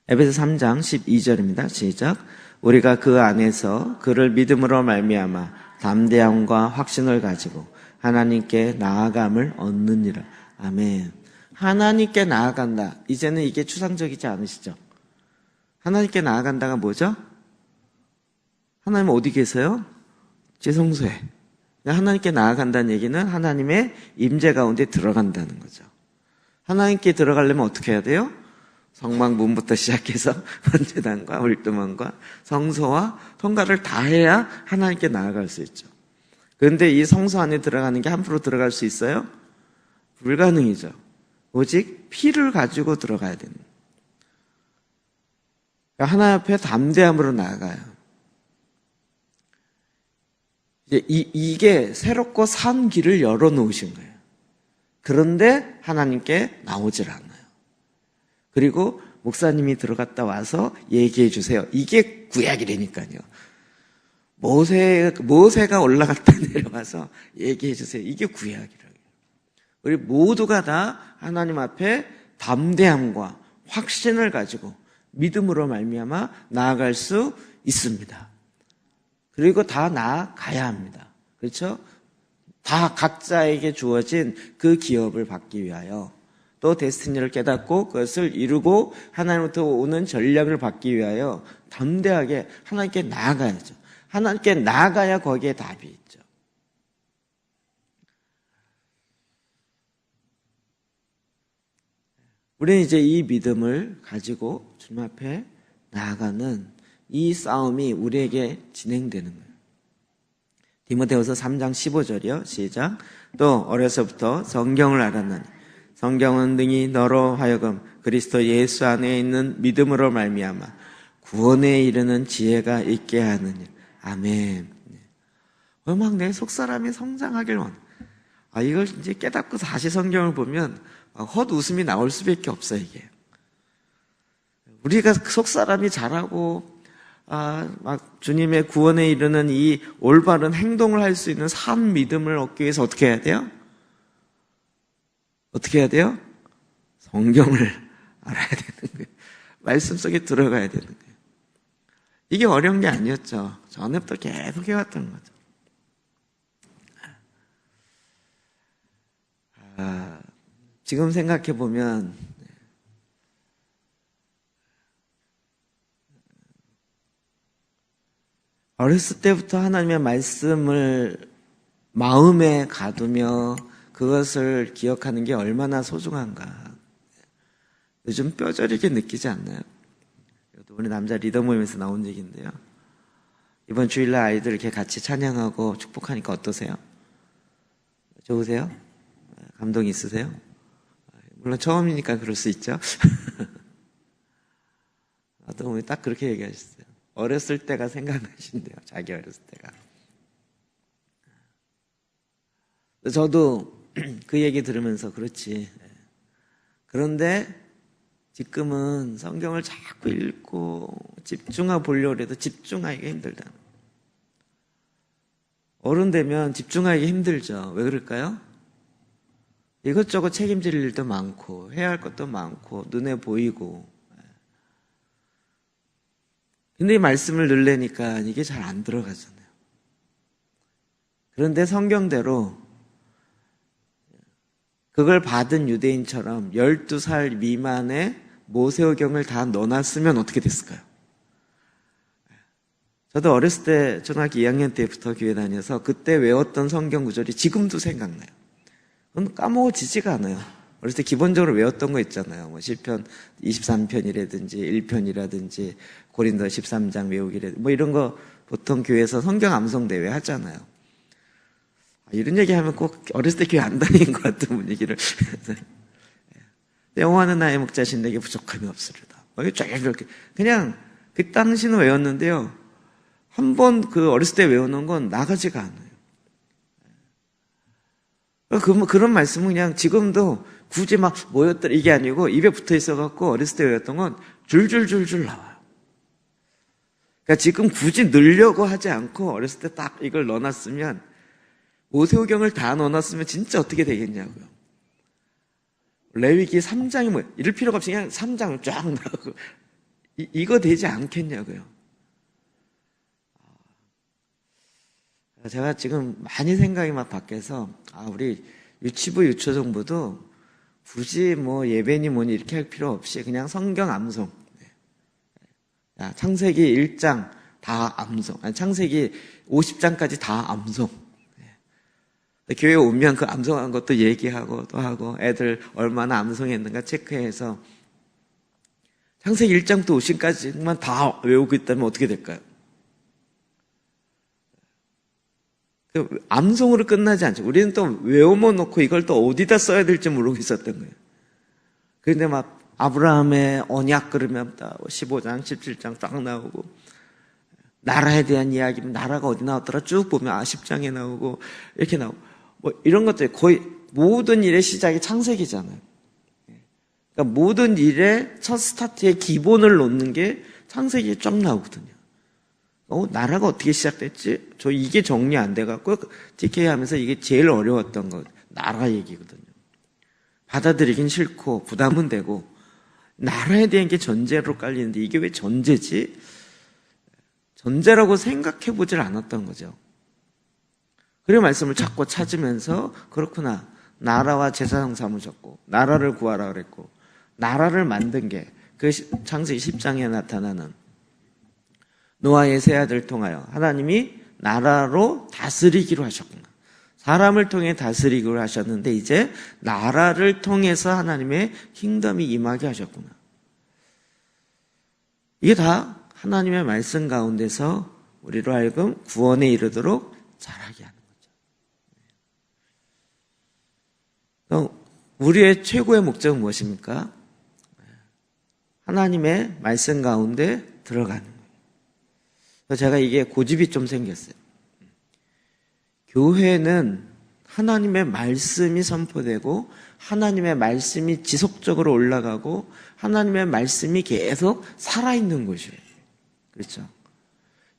에베소 3장 12절입니다. 시작. 우리가 그 안에서 그를 믿음으로 말미암아 담대함과 확신을 가지고 하나님께 나아감을 얻느니라. 아멘. 하나님께 나아간다. 이제는 이게 추상적이지 않으시죠? 하나님께 나아간다가 뭐죠? 하나님 어디 계세요? 제 성소에. 하나님께 나아간다는 얘기는 하나님의 임재 가운데 들어간다는 거죠. 하나님께 들어가려면 어떻게 해야 돼요? 성막 문부터 시작해서 번제단과 울두멍과 성소와 통과를 다 해야 하나님께 나아갈 수 있죠. 그런데 이 성소 안에 들어가는 게 함부로 들어갈 수 있어요? 불가능이죠. 오직 피를 가지고 들어가야 됩니다. 하나님 앞에 담대함으로 나아가요. 이게 새롭고 산 길을 열어놓으신 거예요. 그런데 하나님께 나오질 않아요. 그리고 목사님이 들어갔다 와서 얘기해 주세요. 이게 구약이라니까요. 모세가 올라갔다 내려와서 얘기해 주세요. 이게 구약이라고요. 우리 모두가 다 하나님 앞에 담대함과 확신을 가지고 믿음으로 말미암아 나아갈 수 있습니다. 그리고 다 나아가야 합니다. 그렇죠? 다 각자에게 주어진 그 기업을 받기 위하여 또 데스티니를 깨닫고 그것을 이루고 하나님부터 오는 전략을 받기 위하여 담대하게 하나님께 나아가야죠. 하나님께 나아가야 거기에 답이 있죠. 우리는 이제 이 믿음을 가지고 주님 앞에 나아가는 이 싸움이 우리에게 진행되는 거예요. 디모데후서 3장 15절이요. 시작. 또 어려서부터 성경을 알았나니 성경은 능히 너로 하여금 그리스도 예수 안에 있는 믿음으로 말미암아 구원에 이르는 지혜가 있게 하느니. 아멘. 막 내 속사람이 성장하길 원해. 이걸 이제 깨닫고 다시 성경을 보면 헛웃음이 나올 수밖에 없어요, 이게. 우리가 속사람이 잘하고 막 주님의 구원에 이르는 이 올바른 행동을 할 수 있는 산 믿음을 얻기 위해서 어떻게 해야 돼요? 어떻게 해야 돼요? 성경을 알아야 되는 거예요. 말씀 속에 들어가야 되는 거예요. 이게 어려운 게 아니었죠. 전에부터 계속 해왔던 거죠. 지금 생각해 보면 어렸을 때부터 하나님의 말씀을 마음에 가두며 그것을 기억하는 게 얼마나 소중한가. 요즘 뼈저리게 느끼지 않나요? 이것도 우리 남자 리더 모임에서 나온 얘기인데요. 이번 주일날 아이들 이렇게 같이 찬양하고 축복하니까 어떠세요? 좋으세요? 감동 있으세요? 물론 처음이니까 그럴 수 있죠. 어떤 분이 딱 그렇게 얘기하셨어요. 어렸을 때가 생각나신대요. 자기 어렸을 때가. 저도 그 얘기 들으면서 그렇지. 그런데 지금은 성경을 자꾸 읽고 집중하고 보려고 해도 집중하기가 힘들다. 어른 되면 집중하기 힘들죠. 왜 그럴까요? 이것저것 책임질 일도 많고 해야 할 것도 많고 눈에 보이고. 근데 이 말씀을 넣으려니까 이게 잘 안 들어가잖아요. 그런데 성경대로 그걸 받은 유대인처럼 12살 미만의 모세오경을 다 넣어놨으면 어떻게 됐을까요? 저도 어렸을 때 초등학교 2학년 때부터 교회 다녀서 그때 외웠던 성경 구절이 지금도 생각나요. 그건 까먹어지지가 않아요. 어렸을 때 기본적으로 외웠던 거 있잖아요. 뭐 시편 23편이라든지 1편이라든지 고린도 13장 외우기라든지 뭐 이런 거 보통 교회에서 성경 암송 대회 하잖아요. 이런 얘기하면 꼭 어렸을 때 교회 안 다닌 것 같은 분위기를. 여호와는 나의 목자신 내게 부족함이 없으리다. 그냥 그 당시는 외웠는데요. 한 번 그 어렸을 때 외우는 건 나가지가 않아요. 그런 말씀은 그냥 지금도 굳이 막 뭐였더라 이게 아니고 입에 붙어 있어갖고 어렸을 때 외웠던 건 줄줄줄줄 나와요. 그러니까 지금 굳이 넣으려고 하지 않고 어렸을 때 딱 이걸 넣어놨으면 모세오경을 다 넣어놨으면 진짜 어떻게 되겠냐고요. 레위기 3장이 뭐예요? 이럴 필요가 없이 그냥 3장을 쫙 나오고 이거 되지 않겠냐고요. 제가 지금 많이 생각이 막 바뀌어서 우리 유치부 유초정부도 굳이 뭐 예배니 뭐니 이렇게 할 필요 없이 그냥 성경 암송. 창세기 1장 다 암송. 창세기 50장까지 다 암송. 교회 오면 그 암송한 것도 얘기하고 또 하고 애들 얼마나 암송했는가 체크해서 창세기 1장부터 50까지만 다 외우고 있다면 어떻게 될까요? 암송으로 끝나지 않죠. 우리는 또 외우면 놓고 이걸 또 어디다 써야 될지 모르고 있었던 거예요. 그런데 막 아브라함의 언약 그러면 15장, 17장 딱 나오고 나라에 대한 이야기면 나라가 어디 나왔더라 쭉 보면 10장에 나오고 이렇게 나오고 뭐 이런 것들 거의 모든 일의 시작이 창세기잖아요. 그러니까 모든 일의 첫 스타트의 기본을 놓는 게 창세기에 쫙 나오거든요. 나라가 어떻게 시작됐지? 저 이게 정리 안 돼갖고 TK 하면서 이게 제일 어려웠던 거 나라 얘기거든요. 받아들이긴 싫고 부담은 되고 나라에 대한 게 전제로 깔리는데 이게 왜 전제지? 전제라고 생각해 보질 않았던 거죠. 그리고 말씀을 자꾸 찾으면서 그렇구나. 나라와 제사장 삼으셨고 나라를 구하라 그랬고 나라를 만든 게 그 창세기 10장에 나타나는 노아의 세 아들 통하여 하나님이 나라로 다스리기로 하셨구나. 사람을 통해 다스리기로 하셨는데 이제 나라를 통해서 하나님의 킹덤이 임하게 하셨구나. 이게 다 하나님의 말씀 가운데서 우리로 하여금 구원에 이르도록 자라게 하는 거죠. 우리의 최고의 목적은 무엇입니까? 하나님의 말씀 가운데 들어가는 거예요. 제가 이게 고집이 좀 생겼어요. 교회는 하나님의 말씀이 선포되고 하나님의 말씀이 지속적으로 올라가고 하나님의 말씀이 계속 살아있는 곳이에요. 그렇죠?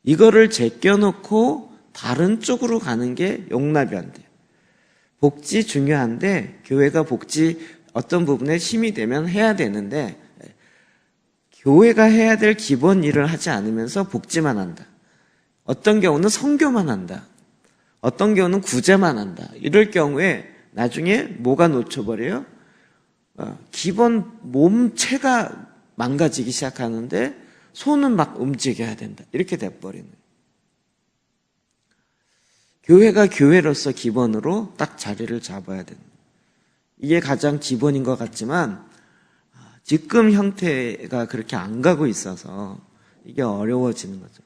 이거를 제껴놓고 다른 쪽으로 가는 게 용납이 안 돼요. 복지 중요한데 교회가 복지 어떤 부분에 힘이 되면 해야 되는데 교회가 해야 될 기본 일을 하지 않으면서 복지만 한다. 어떤 경우는 선교만 한다. 어떤 경우는 구제만 한다. 이럴 경우에 나중에 뭐가 놓쳐버려요? 기본 몸체가 망가지기 시작하는데 손은 막 움직여야 된다. 이렇게 돼버리는 거예요. 교회가 교회로서 기본으로 딱 자리를 잡아야 된다. 이게 가장 기본인 것 같지만 지금 형태가 그렇게 안 가고 있어서 이게 어려워지는 거죠.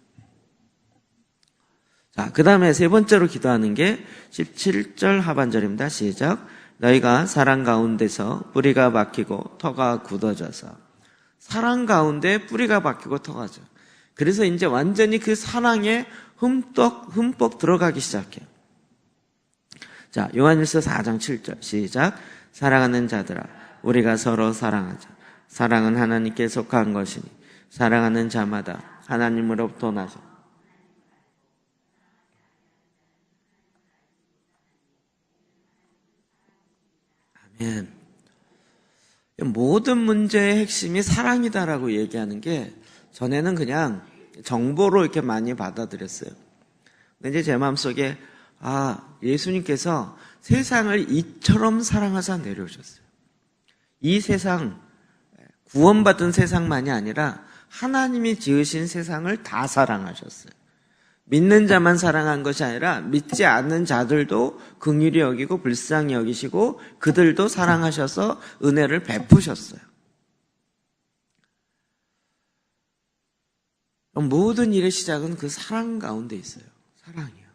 자, 그 다음에 세 번째로 기도하는 게 17절 하반절입니다. 시작. 너희가 사랑 가운데서 뿌리가 박히고 터가 굳어져서. 사랑 가운데 뿌리가 박히고 터가 져. 그래서 이제 완전히 그 사랑에 흠뻑 들어가기 시작해요. 자, 요한일서 4장 7절 시작. 사랑하는 자들아 우리가 서로 사랑하자. 사랑은 하나님께 속한 것이니 사랑하는 자마다 하나님으로부터 나서. 예. 모든 문제의 핵심이 사랑이다라고 얘기하는 게 전에는 그냥 정보로 이렇게 많이 받아들였어요. 근데 이제 제 마음속에 예수님께서 세상을 이처럼 사랑하사 내려오셨어요. 이 세상, 구원받은 세상만이 아니라 하나님이 지으신 세상을 다 사랑하셨어요. 믿는 자만 사랑한 것이 아니라 믿지 않는 자들도 긍휼히 여기고 불쌍히 여기시고 그들도 사랑하셔서 은혜를 베푸셨어요. 모든 일의 시작은 그 사랑 가운데 있어요. 사랑이요.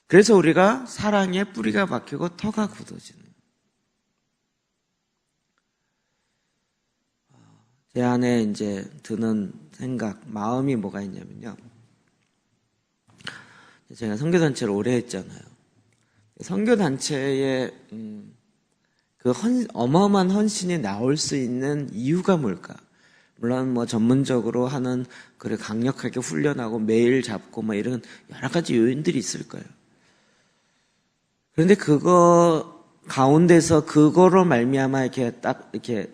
그래서 우리가 사랑에 뿌리가 박히고 터가 굳어지는. 제 안에 이제 드는 생각, 마음이 뭐가 있냐면요. 제가 선교단체를 오래 했잖아요. 선교단체에 그 어마어마한 헌신이 나올 수 있는 이유가 뭘까? 물론 뭐 전문적으로 하는 그래 강력하게 훈련하고 매일 잡고 뭐 이런 여러 가지 요인들이 있을 거예요. 그런데 그거 가운데서 그거로 말미암아 이렇게 딱 이렇게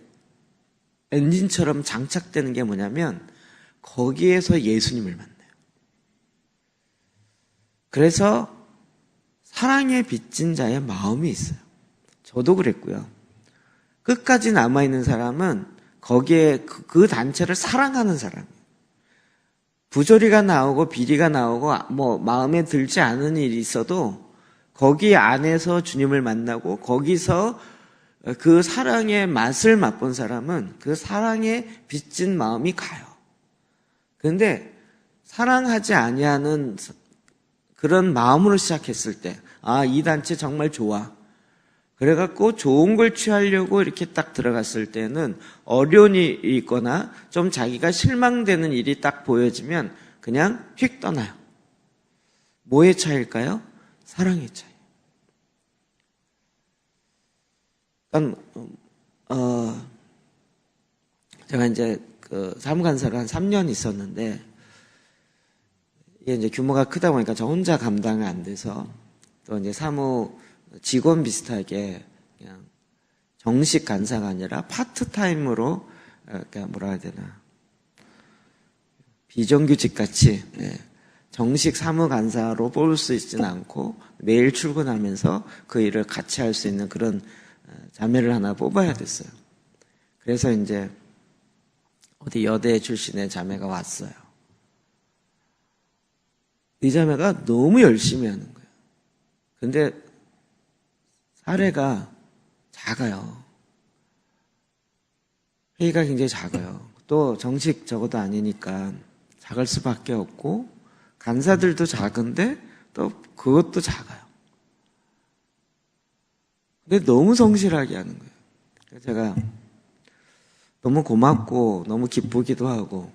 엔진처럼 장착되는 게 뭐냐면 거기에서 예수님을 만나요. 그래서 사랑에 빚진 자의 마음이 있어요. 저도 그랬고요. 끝까지 남아있는 사람은 거기에 그 단체를 사랑하는 사람이에요. 부조리가 나오고 비리가 나오고 뭐 마음에 들지 않은 일이 있어도 거기 안에서 주님을 만나고 거기서 그 사랑의 맛을 맛본 사람은 그 사랑에 빚진 마음이 가요. 그런데 사랑하지 아니하는 그런 마음으로 시작했을 때 이 단체 정말 좋아. 그래갖고 좋은 걸 취하려고 이렇게 딱 들어갔을 때는 어려움이 있거나 좀 자기가 실망되는 일이 딱 보여지면 그냥 휙 떠나요. 뭐의 차이일까요? 사랑의 차이. 그러니까 제가 이제 그 사무간사를 한 3년 있었는데 이게 이제 규모가 크다 보니까 저 혼자 감당이 안 돼서 또 이제 사무 직원 비슷하게 그냥 정식 간사가 아니라 파트타임으로 그러니까 뭐라 해야 되나 비정규직 같이 정식 사무 간사로 뽑을 수 있지는 않고 매일 출근하면서 그 일을 같이 할 수 있는 그런 자매를 하나 뽑아야 됐어요. 그래서 이제 어디 여대 출신의 자매가 왔어요. 이 자매가 너무 열심히 하는 거예요. 근데 사례가 작아요. 회의가 굉장히 작아요. 또 정식 저것도 아니니까 작을 수밖에 없고 간사들도 작은데 또 그것도 작아요. 근데 너무 성실하게 하는 거예요. 그래서 제가 너무 고맙고 너무 기쁘기도 하고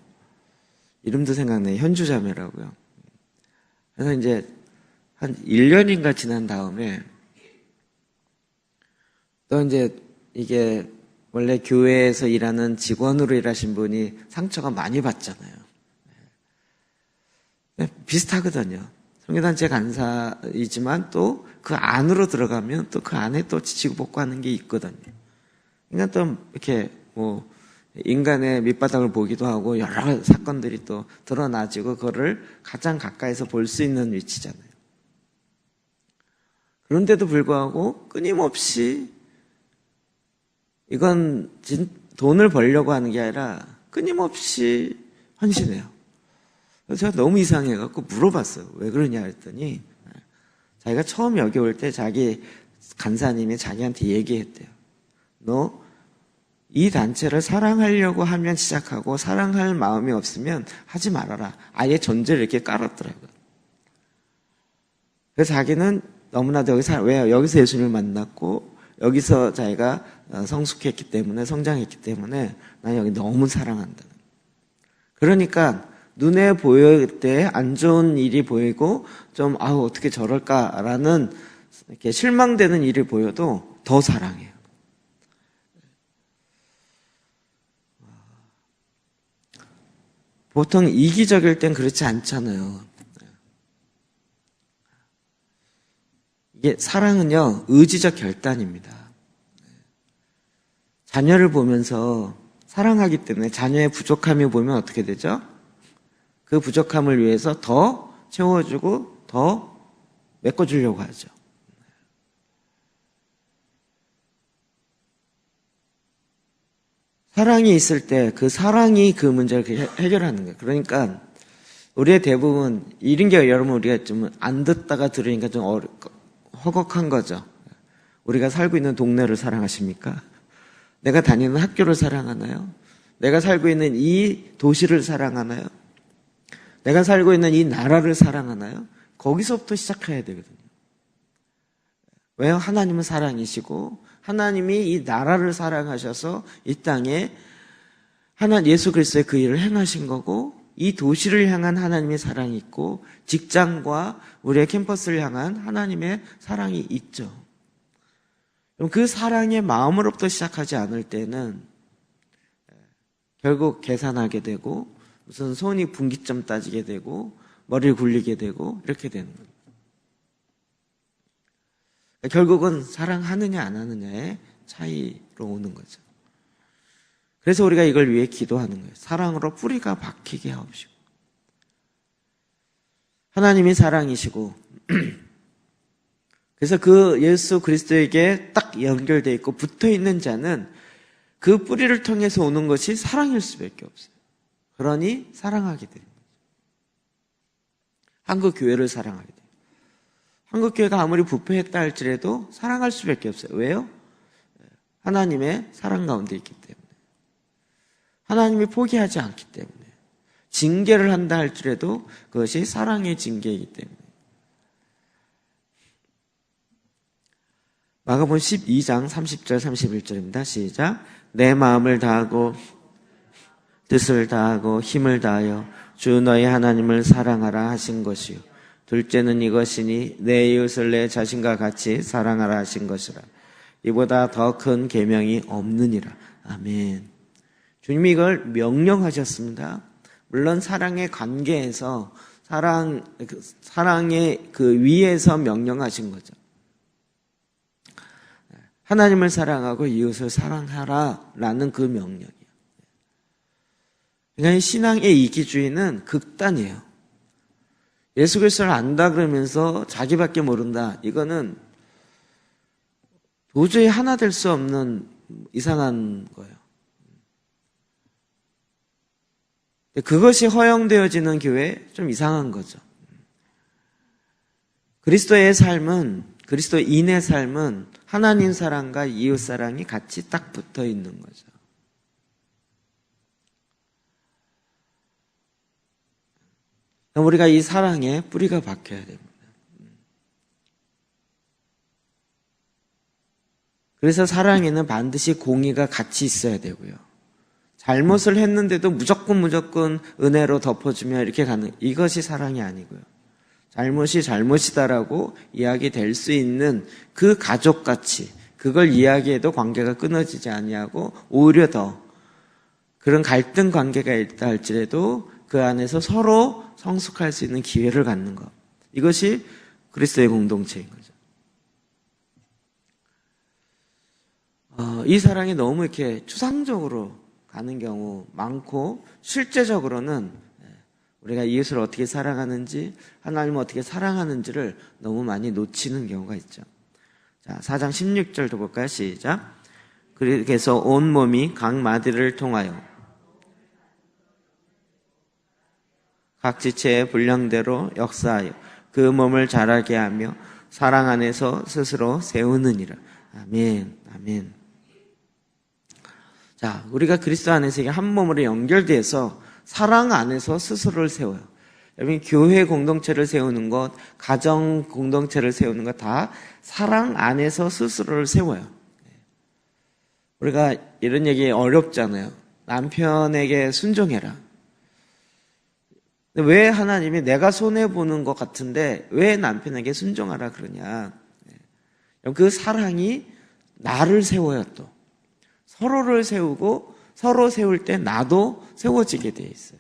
이름도 생각나요. 현주자매라고요. 그래서 이제 한 1년인가 지난 다음에 또 이제 이게 원래 교회에서 일하는 직원으로 일하신 분이 상처가 많이 받잖아요. 비슷하거든요. 선교단체 간사이지만 또 그 안으로 들어가면 또 그 안에 또 지치고 볶고 하는 게 있거든요. 그러니까 또 이렇게 뭐 인간의 밑바닥을 보기도 하고 여러 사건들이 또 드러나지고 그거를 가장 가까이서 볼 수 있는 위치잖아요. 그런데도 불구하고 끊임없이 이건 돈을 벌려고 하는 게 아니라 끊임없이 헌신해요. 그래서 제가 너무 이상해갖고 물어봤어요. 왜 그러냐 했더니 자기가 처음 여기 올 때 자기 간사님이 자기한테 얘기했대요. 너 이 단체를 사랑하려고 하면 시작하고 사랑할 마음이 없으면 하지 말아라. 아예 전제를 이렇게 깔았더라고요. 그래서 자기는 너무나도 여기서 예수님을 만났고 여기서 자기가 성숙했기 때문에 성장했기 때문에 난 여기 너무 사랑한다. 그러니까 눈에 보일 때 안 좋은 일이 보이고 좀 어떻게 저럴까라는 이렇게 실망되는 일이 보여도 더 사랑해요. 보통 이기적일 땐 그렇지 않잖아요. 이게 사랑은요, 의지적 결단입니다. 자녀를 보면서 사랑하기 때문에 자녀의 부족함이 보면 어떻게 되죠? 그 부족함을 위해서 더 채워주고 더 메꿔주려고 하죠. 사랑이 있을 때 그 사랑이 그 문제를 해결하는 거예요. 그러니까 우리의 대부분 이런 게 여러분 우리가 좀 안 듣다가 들으니까 좀 허걱한 거죠. 우리가 살고 있는 동네를 사랑하십니까? 내가 다니는 학교를 사랑하나요? 내가 살고 있는 이 도시를 사랑하나요? 내가 살고 있는 이 나라를 사랑하나요? 거기서부터 시작해야 되거든요. 왜요? 하나님은 사랑이시고 하나님이 이 나라를 사랑하셔서 이 땅에 예수 그리스도의 그 일을 행하신 거고 이 도시를 향한 하나님의 사랑이 있고 직장과 우리의 캠퍼스를 향한 하나님의 사랑이 있죠. 그럼 그 사랑의 마음으로부터 시작하지 않을 때는 결국 계산하게 되고 무슨 손이 분기점 따지게 되고 머리를 굴리게 되고 이렇게 되는 거예요. 결국은 사랑하느냐 안 하느냐의 차이로 오는 거죠. 그래서 우리가 이걸 위해 기도하는 거예요. 사랑으로 뿌리가 박히게 하옵시고. 하나님이 사랑이시고 그래서 그 예수 그리스도에게 딱 연결되어 있고 붙어있는 자는 그 뿌리를 통해서 오는 것이 사랑일 수밖에 없어요. 그러니 사랑하게 되는 거죠. 한국 교회를 사랑하게 돼요. 한국 교회가 아무리 부패했다 할지라도 사랑할 수밖에 없어요. 왜요? 하나님의 사랑 가운데 있기 때문에. 하나님이 포기하지 않기 때문에. 징계를 한다 할지라도 그것이 사랑의 징계이기 때문에. 마가복음 12장 30절 31절입니다. 시작. 내 마음을 다하고 뜻을 다하고 힘을 다하여 주 너희 하나님을 사랑하라 하신 것이요. 둘째는 이것이니 내 이웃을 내 자신과 같이 사랑하라 하신 것이라. 이보다 더 큰 계명이 없느니라. 아멘. 주님이 이걸 명령하셨습니다. 물론 사랑의 관계에서 사랑의 그 위에서 명령하신 거죠. 하나님을 사랑하고 이웃을 사랑하라라는 그 명령이에요. 그러니까 신앙의 이기주의는 극단이에요. 예수 그리스도를 안다 그러면서 자기밖에 모른다. 이거는 도저히 하나 될 수 없는 이상한 거예요. 그것이 허용되어지는 교회 좀 이상한 거죠. 그리스도의 삶은 그리스도인의 삶은 하나님 사랑과 이웃 사랑이 같이 딱 붙어 있는 거죠. 우리가 이 사랑에 뿌리가 박혀야 됩니다. 그래서 사랑에는 반드시 공의가 같이 있어야 되고요. 잘못을 했는데도 무조건 은혜로 덮어주며 이렇게 가는 이것이 사랑이 아니고요. 잘못이 잘못이다라고 이야기될 수 있는 그 가족같이 그걸 이야기해도 관계가 끊어지지 아니하고 오히려 더 그런 갈등 관계가 있다 할지라도 그 안에서 서로 성숙할 수 있는 기회를 갖는 것. 이것이 그리스도의 공동체인 거죠. 이 사랑이 너무 이렇게 추상적으로 가는 경우 많고 실제적으로는 우리가 이웃을 어떻게 사랑하는지 하나님을 어떻게 사랑하는지를 너무 많이 놓치는 경우가 있죠. 자, 4장 16절도 볼까요? 시작. 그래서 온 몸이 각 마디를 통하여 각 지체의 분량대로 역사하여 그 몸을 자라게 하며 사랑 안에서 스스로 세우느니라. 아멘. 아멘. 자, 우리가 그리스도 안에서 한 몸으로 연결돼서 사랑 안에서 스스로를 세워요. 여러분, 교회 공동체를 세우는 것, 가정 공동체를 세우는 것 다 사랑 안에서 스스로를 세워요. 우리가 이런 얘기 어렵잖아요. 남편에게 순종해라. 왜 하나님이 내가 손해보는 것 같은데 왜 남편에게 순종하라 그러냐. 그 사랑이 나를 세워요 또. 서로를 세우고 서로 세울 때 나도 세워지게 돼 있어요.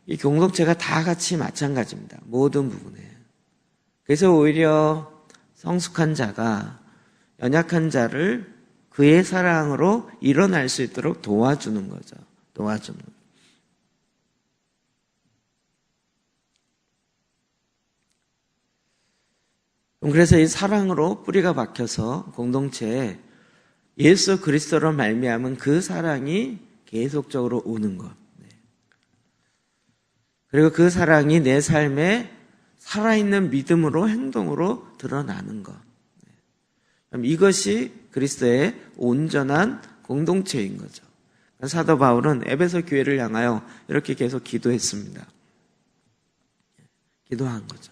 이 공동체가 다 같이 마찬가지입니다. 모든 부분에. 그래서 오히려 성숙한 자가 연약한 자를 그의 사랑으로 일어날 수 있도록 도와주는 거죠. 도와주는 거죠. 그래서 이 사랑으로 뿌리가 박혀서 공동체에 예수 그리스도로 말미암은 그 사랑이 계속적으로 오는 것. 그리고 그 사랑이 내 삶에 살아있는 믿음으로 행동으로 드러나는 것. 이것이 그리스도의 온전한 공동체인 거죠. 사도 바울은 에베소 교회를 향하여 이렇게 계속 기도했습니다. 기도한 거죠.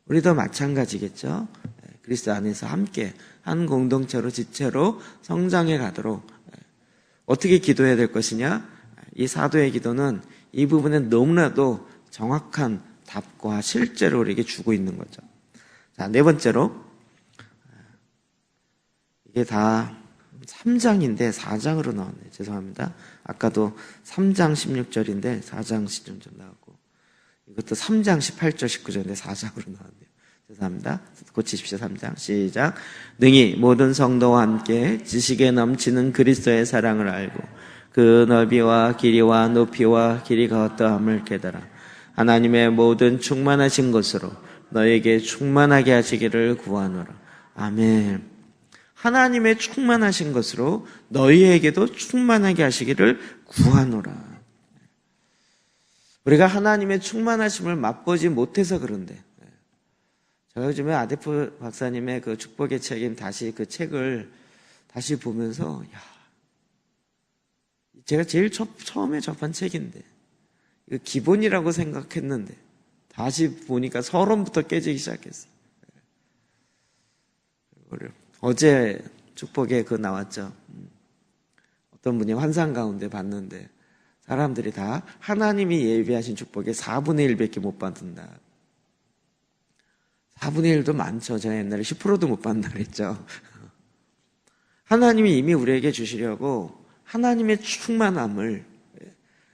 우리도 마찬가지겠죠. 그리스도 안에서 함께 한 공동체로 지체로 성장해 가도록 어떻게 기도해야 될 것이냐? 이 사도의 기도는 이 부분에 너무나도 정확한 답과 실제로 우리에게 주고 있는 거죠. 자, 네 번째로 이게 다 3장인데 4장으로 나왔네요. 죄송합니다. 아까도 3장 16절인데 4장 시점 좀 나왔고 이것도 3장 18절 19절인데 4장으로 나왔네요. 죄송합니다. 고치십시오. 3장 시작. 능히 모든 성도와 함께 지식에 넘치는 그리스도의 사랑을 알고 그 넓이와 길이와 높이와 길이가 어떠함을 깨달아 하나님의 모든 충만하신 것으로 너에게 충만하게 하시기를 구하노라. 아멘. 하나님의 충만하신 것으로 너희에게도 충만하게 하시기를 구하노라. 우리가 하나님의 충만하심을 맛보지 못해서 그런데 제가 요즘에 아데프 박사님의 그 축복의 책인 다시 그 책을 다시 보면서 제가 제일 처음에 접한 책인데 이거 기본이라고 생각했는데 다시 보니까 서론부터 깨지기 시작했어요. 어제 축복에 그 나왔죠. 어떤 분이 환상 가운데 봤는데 사람들이 다 하나님이 예비하신 축복의 4분의 1밖에 못 받는다. 4분의 1도 많죠. 제가 옛날에 10%도 못 받는다 그랬죠. 하나님이 이미 우리에게 주시려고 하나님의 충만함을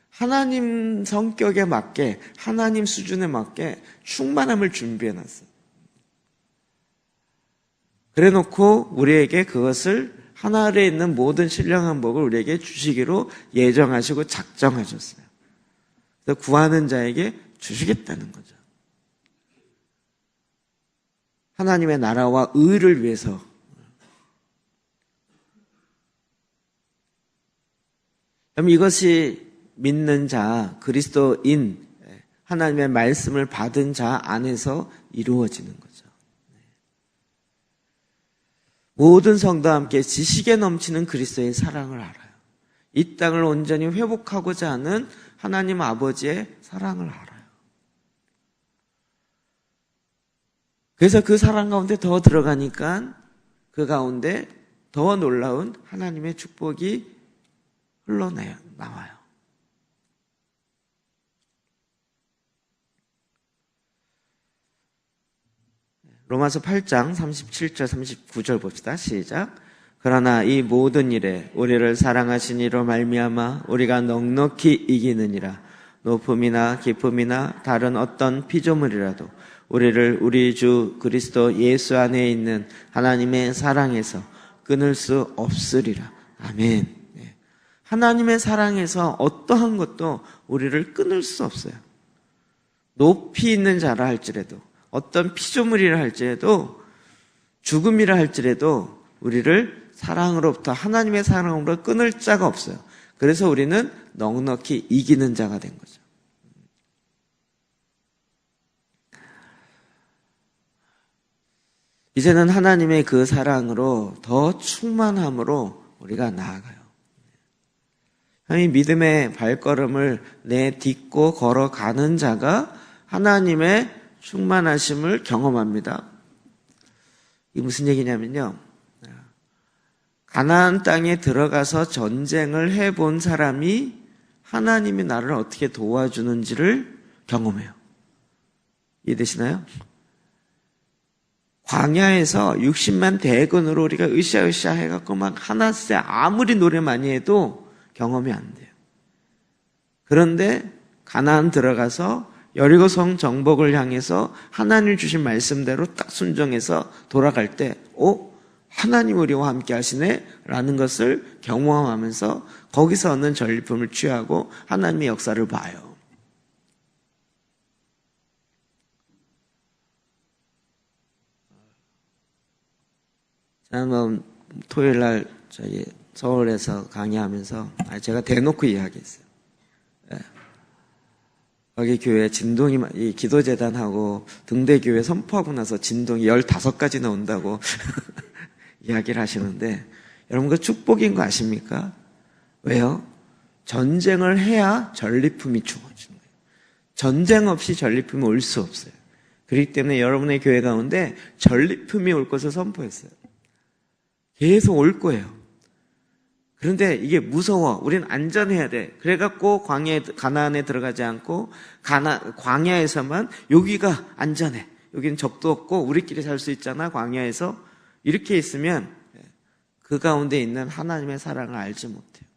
하나님 성격에 맞게 하나님 수준에 맞게 충만함을 준비해놨어요. 그래놓고 우리에게 그것을 하늘에 있는 모든 신령한 복을 우리에게 주시기로 예정하시고 작정하셨어요. 그래서 구하는 자에게 주시겠다는 거죠. 하나님의 나라와 의를 위해서. 그럼 이것이 믿는 자, 그리스도인, 하나님의 말씀을 받은 자 안에서 이루어지는 거죠. 모든 성도와 함께 지식에 넘치는 그리스도의 사랑을 알아요. 이 땅을 온전히 회복하고자 하는 하나님 아버지의 사랑을 알아요. 그래서 그 사랑 가운데 더 들어가니까 그 가운데 더 놀라운 하나님의 축복이 흘러나와요. 로마서 8장 37절 39절 봅시다. 시작. 그러나 이 모든 일에 우리를 사랑하신 이로 말미암아 우리가 넉넉히 이기느니라. 높음이나 깊음이나 다른 어떤 피조물이라도 우리를 우리 주 그리스도 예수 안에 있는 하나님의 사랑에서 끊을 수 없으리라. 아멘. 하나님의 사랑에서 어떠한 것도 우리를 끊을 수 없어요. 높이 있는 자라 할지라도 어떤 피조물이라 할지라도 죽음이라 할지라도 우리를 사랑으로부터 하나님의 사랑으로 끊을 자가 없어요. 그래서 우리는 넉넉히 이기는 자가 된 거죠. 이제는 하나님의 그 사랑으로 더 충만함으로 우리가 나아가요. 이 믿음의 발걸음을 내딛고 걸어가는 자가 하나님의 충만하심을 경험합니다. 이게 무슨 얘기냐면요. 가나안 땅에 들어가서 전쟁을 해본 사람이 하나님이 나를 어떻게 도와주는지를 경험해요. 이해되시나요? 광야에서 60만 대군으로 우리가 으쌰으쌰 해갖고 막 하나씩 아무리 노래 많이 해도 경험이 안 돼요. 그런데 가나안 들어가서 여리고성 정복을 향해서 하나님 주신 말씀대로 딱 순종해서 돌아갈 때 하나님 우리와 함께 하시네 라는 것을 경험하면서 거기서 얻는 전리품을 취하고 하나님의 역사를 봐요. 지난번 토요일 날 저희 서울에서 강의하면서 제가 대놓고 이야기했어요. 거기 교회 진동이, 이 기도재단하고 등대교회 선포하고 나서 진동이 15가지나 온다고 이야기를 하시는데, 여러분 그 축복인 거 아십니까? 왜요? 전쟁을 해야 전리품이 주어지는 거예요. 전쟁 없이 전리품이 올 수 없어요. 그렇기 때문에 여러분의 교회 가운데 전리품이 올 것을 선포했어요. 계속 올 거예요. 그런데 이게 무서워. 우린 안전해야 돼. 그래갖고 가나안에 들어가지 않고 광야에서만 여기가 안전해. 여기는 적도 없고 우리끼리 살 수 있잖아. 광야에서. 이렇게 있으면 그 가운데 있는 하나님의 사랑을 알지 못해요.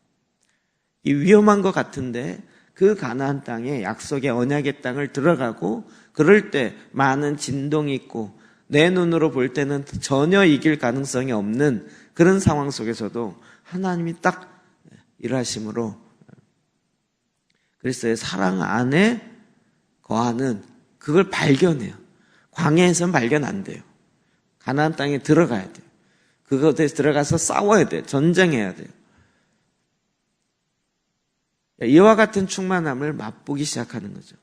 이 위험한 것 같은데 그 가나안 땅에 약속의 언약의 땅을 들어가고 그럴 때 많은 진동이 있고 내 눈으로 볼 때는 전혀 이길 가능성이 없는 그런 상황 속에서도 하나님이 딱 일하심으로 그리스도의 사랑 안에 거하는 그걸 발견해요. 광야에서는 발견 안 돼요. 가나안 땅에 들어가야 돼요. 그것에 들어가서 싸워야 돼요. 전쟁해야 돼요. 이와 같은 충만함을 맛보기 시작하는 거죠.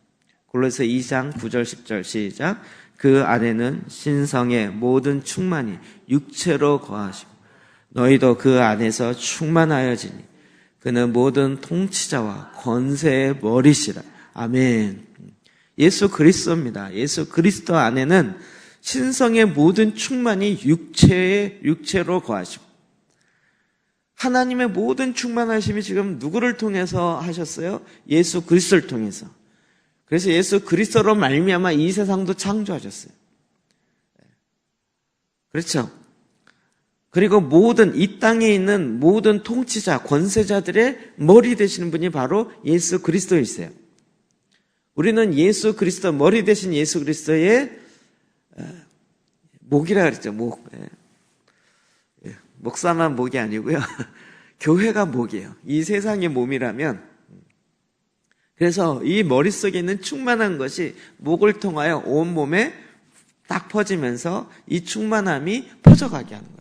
골로새 2장 9절 10절 시작. 그 안에는 신성의 모든 충만이 육체로 거하시고 너희도 그 안에서 충만하여지니 그는 모든 통치자와 권세의 머리시라. 아멘. 예수 그리스도입니다. 예수 그리스도 안에는 신성의 모든 충만이 육체로 거하시고 하나님의 모든 충만하심이 지금 누구를 통해서 하셨어요? 예수 그리스도를 통해서. 그래서 예수 그리스도로 말미암아 이 세상도 창조하셨어요. 그렇죠? 그리고 이 땅에 있는 모든 통치자, 권세자들의 머리 되시는 분이 바로 예수 그리스도이세요. 우리는 예수 그리스도, 머리 되신 예수 그리스도의 목이라 그랬죠. 목사만 목이 아니고요. 교회가 목이에요. 이 세상의 몸이라면. 그래서 이 머릿속에 있는 충만한 것이 목을 통하여 온 몸에 딱 퍼지면서 이 충만함이 퍼져가게 하는 거예요.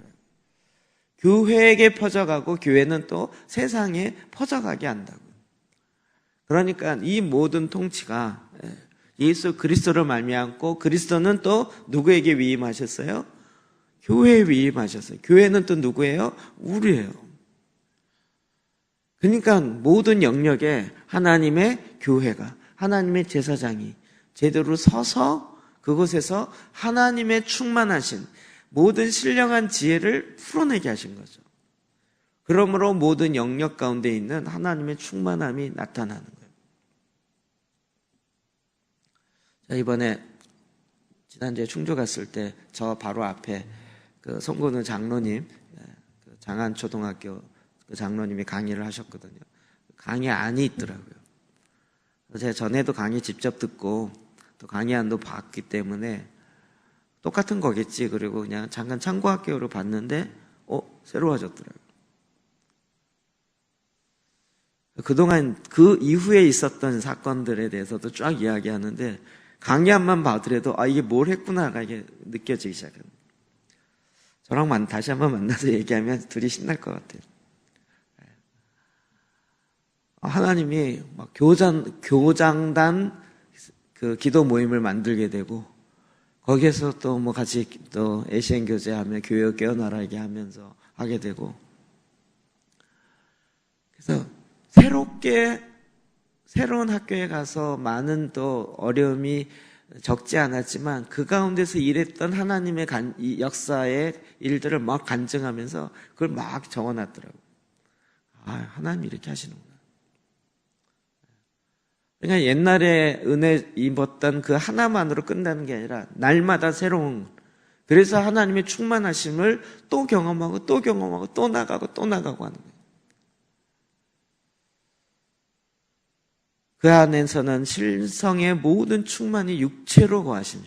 교회에게 퍼져가고 교회는 또 세상에 퍼져가게 한다고. 그러니까 이 모든 통치가 예수 그리스도를 말미암고 그리스도는 또 누구에게 위임하셨어요? 교회에 위임하셨어요. 교회는 또 누구예요? 우리예요. 그러니까 모든 영역에 하나님의 교회가, 하나님의 제사장이 제대로 서서 그곳에서 하나님의 충만하신 모든 신령한 지혜를 풀어내게 하신 거죠. 그러므로 모든 영역 가운데 있는 하나님의 충만함이 나타나는 거예요. 자, 이번에 지난주에 충주 갔을 때 저 바로 앞에 그 송근우 장로님, 장안초등학교 그 장로님이 강의를 하셨거든요. 강의 안이 있더라고요. 제가 전에도 강의 직접 듣고 또 강의안도 봤기 때문에 똑같은 거겠지. 그리고 그냥 잠깐 참고학교로 봤는데 새로워졌더라고요. 그동안 그 이후에 있었던 사건들에 대해서도 쫙 이야기하는데 강의안만 봐더라도 이게 뭘 했구나가 이게 느껴지기 시작합니다. 저랑 다시 한번 만나서 얘기하면 둘이 신날 것 같아요. 하나님이 막 교장단 그 기도 모임을 만들게 되고 거기에서 또 뭐 같이 또 ACN 교제하며 교회 깨어나라게 하면서 하게 되고 그래서 새로운 학교에 가서 많은 또 어려움이 적지 않았지만 그 가운데서 일했던 하나님의 이 역사의 일들을 막 간증하면서 그걸 막 적어놨더라고요. 하나님이 이렇게 하시는구나. 그러니까 옛날에 은혜 입었던 그 하나만으로 끝나는 게 아니라 날마다 새로운, 그래서 하나님의 충만하심을 또 경험하고 또 경험하고 또 나가고 또 나가고 하는 거예요. 그 안에서는 실성의 모든 충만이 육체로 거하시며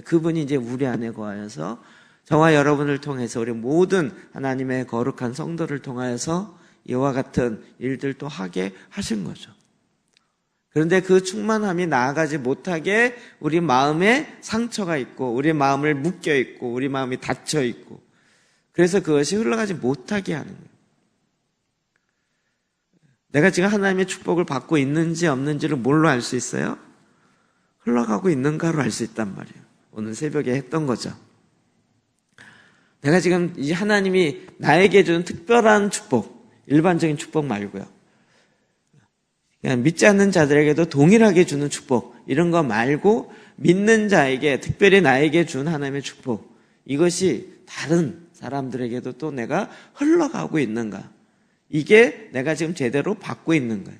그분이 이제 우리 안에 거하여서 저와 여러분을 통해서 우리 모든 하나님의 거룩한 성도를 통하여서 이와 같은 일들도 하게 하신 거죠. 그런데 그 충만함이 나아가지 못하게 우리 마음에 상처가 있고 우리 마음을 묶여 있고 우리 마음이 닫혀 있고 그래서 그것이 흘러가지 못하게 하는 거예요. 내가 지금 하나님의 축복을 받고 있는지 없는지를 뭘로 알 수 있어요? 흘러가고 있는가로 알 수 있단 말이에요. 오늘 새벽에 했던 거죠. 내가 지금 이 하나님이 나에게 주는 특별한 축복, 일반적인 축복 말고요. 그냥 믿지 않는 자들에게도 동일하게 주는 축복, 이런 거 말고 믿는 자에게 특별히 나에게 준 하나님의 축복, 이것이 다른 사람들에게도 또 내가 흘러가고 있는가? 이게 내가 지금 제대로 받고 있는 거예요.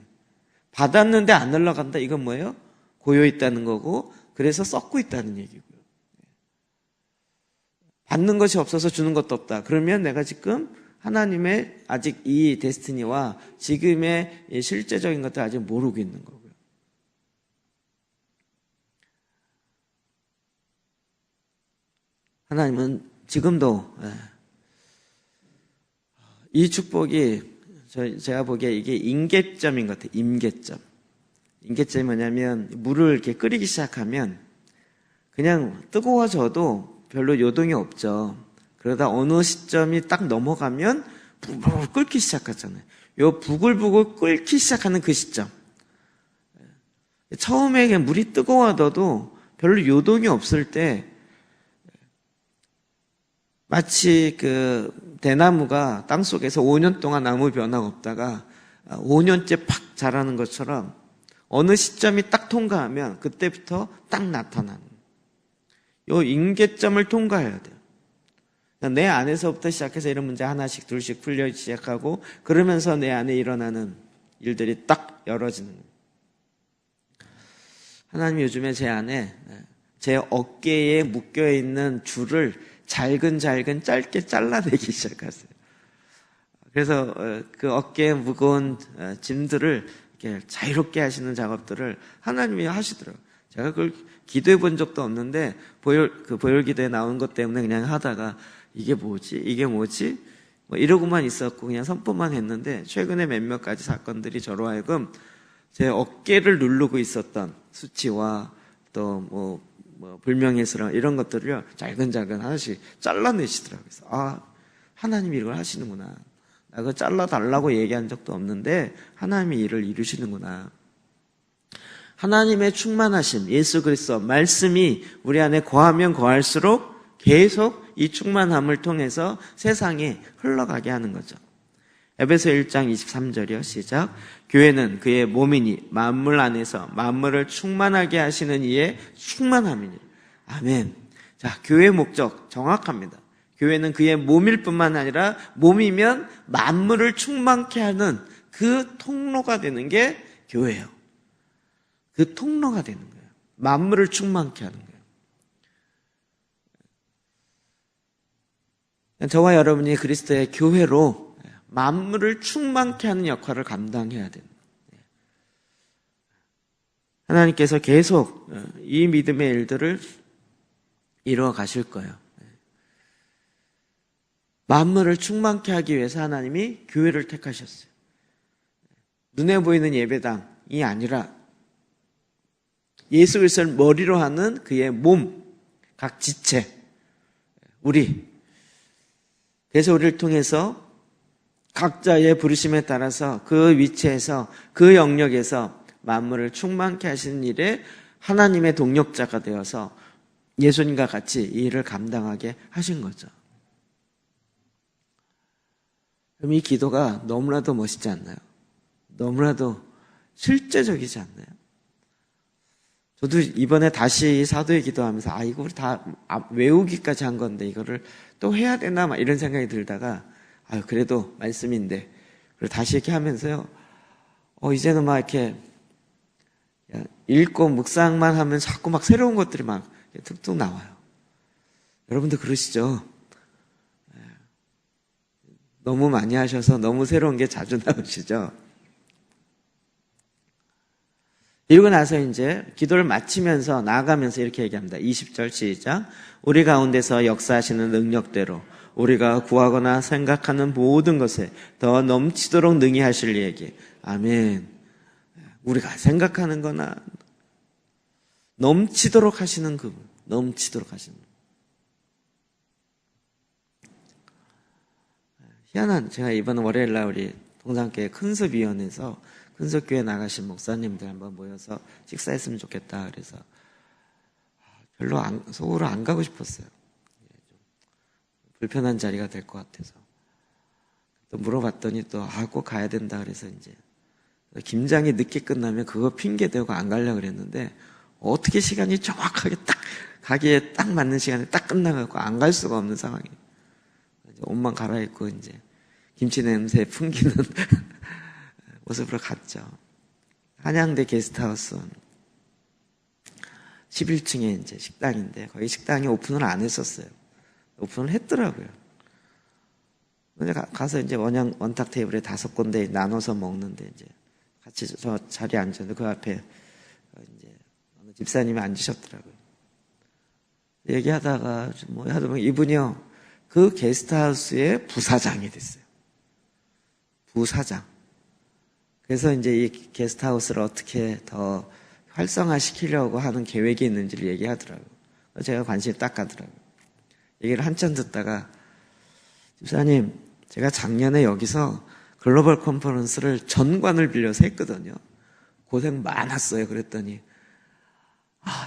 받았는데 안 흘러간다. 이건 뭐예요? 고여 있다는 거고 그래서 썩고 있다는 얘기고요. 받는 것이 없어서 주는 것도 없다. 그러면 내가 지금 하나님의 아직 이 데스티니와 지금의 실제적인 것들 아직 모르고 있는 거고요. 하나님은 지금도 이 축복이 제가 보기에 이게 임계점인 것 같아요. 임계점. 임계점이 뭐냐면 물을 이렇게 끓이기 시작하면 그냥 뜨거워져도 별로 요동이 없죠. 그러다 어느 시점이 딱 넘어가면 부글부글 끓기 시작하잖아요. 요 부글부글 끓기 시작하는 그 시점. 처음에 그냥 물이 뜨거워져도 별로 요동이 없을 때 마치 그 대나무가 땅속에서 5년 동안 아무 변화가 없다가 5년째 팍 자라는 것처럼 어느 시점이 딱 통과하면 그때부터 딱 나타나는 요 임계점을 통과해야 돼요. 내 안에서부터 시작해서 이런 문제 하나씩 둘씩 풀려기 시작하고 그러면서 내 안에 일어나는 일들이 딱 열어지는 거예요. 하나님이 요즘에 제 안에 제 어깨에 묶여있는 줄을 잘근잘근 짧게 잘라내기 시작하세요. 그래서 그 어깨에 무거운 짐들을 이렇게 자유롭게 하시는 작업들을 하나님이 하시더라고요. 제가 그걸 기도해 본 적도 없는데 보혈 기도에 나온 것 때문에 그냥 하다가 이게 뭐지? 뭐 이러고만 있었고 그냥 선포만 했는데 최근에 몇몇 가지 사건들이 저로 하여금 제 어깨를 누르고 있었던 수치와 또 불명예스러운 이런 것들을 잘근잘근 하나씩 잘라내시더라고요. 그래서 하나님이 이걸 하시는구나. 나 그거 잘라달라고 얘기한 적도 없는데 하나님이 일을 이루시는구나. 하나님의 충만하심, 예수 그리스도 말씀이 우리 안에 거하면 거할수록 계속 이 충만함을 통해서 세상에 흘러가게 하는 거죠. 에베소 1장 23절이요. 시작. 교회는 그의 몸이니 만물 안에서 만물을 충만하게 하시는 이의 충만함이니. 아멘. 자, 교회의 목적 정확합니다. 교회는 그의 몸일 뿐만 아니라 몸이면 만물을 충만케 하는 그 통로가 되는 게 교회예요. 그 통로가 되는 거예요. 만물을 충만케 하는 거예요. 저와 여러분이 그리스도의 교회로 만물을 충만케 하는 역할을 감당해야 됩니다. 하나님께서 계속 이 믿음의 일들을 이루어 가실 거예요. 만물을 충만케 하기 위해서 하나님이 교회를 택하셨어요. 눈에 보이는 예배당이 아니라 예수 그리스도를 머리로 하는 그의 몸, 각 지체, 우리. 그래서 우리를 통해서 각자의 부르심에 따라서 그 위치에서 그 영역에서 만물을 충만케 하시는 일에 하나님의 동력자가 되어서 예수님과 같이 이 일을 감당하게 하신 거죠. 그럼 이 기도가 너무나도 멋있지 않나요? 너무나도 실제적이지 않나요? 저도 이번에 다시 사도의 기도하면서 이거 우리 다 외우기까지 한 건데 이거를 또 해야 되나 막 이런 생각이 들다가 그래도 말씀인데 그리고 다시 이렇게 하면서요. 이제는 막 이렇게 읽고 묵상만 하면 자꾸 막 새로운 것들이 막 툭툭 나와요. 여러분도 그러시죠? 너무 많이 하셔서 너무 새로운 게 자주 나오시죠? 이러고 나서 이제 기도를 마치면서 나아가면서 이렇게 얘기합니다. 20절 시작. 우리 가운데서 역사하시는 능력대로 우리가 구하거나 생각하는 모든 것에 더 넘치도록 능히 하실 얘기. 아멘. 우리가 생각하는 거나 넘치도록 하시는 그분, 넘치도록 하시는 분. 희한한, 제가 이번 월요일날 우리 동산교회 큰습위원회에서 큰습교회 나가신 목사님들 한번 모여서 식사했으면 좋겠다 그래서 별로 속으로 안 가고 싶었어요. 좀 불편한 자리가 될 것 같아서. 또 물어봤더니 또 꼭 가야 된다 그래서 이제 김장이 늦게 끝나면 그거 핑계 대고 안 가려고 그랬는데 어떻게 시간이 정확하게 딱 가기에 딱 맞는 시간에 딱 끝나갖고 안 갈 수가 없는 상황이에요. 옷만 갈아입고 이제 김치 냄새 풍기는 모습으로 갔죠. 한양대 게스트하우스 11층에 이제 식당인데 거기 식당이 오픈을 안 했었어요. 오픈을 했더라고요. 근데 가서 이제 원탁 테이블에 5군데 나눠서 먹는데 이제 같이 저 자리에 앉았는데 그 앞에 이제 어느 집사님이 앉으셨더라고요. 얘기하다가 뭐 하다 보면 이분이요 그 게스트하우스의 부사장이 됐어요. 부사장. 그래서 이제 이 게스트하우스를 어떻게 더 활성화시키려고 하는 계획이 있는지를 얘기하더라고요. 제가 관심이 딱 가더라고요. 얘기를 한참 듣다가 집사님, 제가 작년에 여기서 글로벌 컨퍼런스를 전관을 빌려서 했거든요. 고생 많았어요. 그랬더니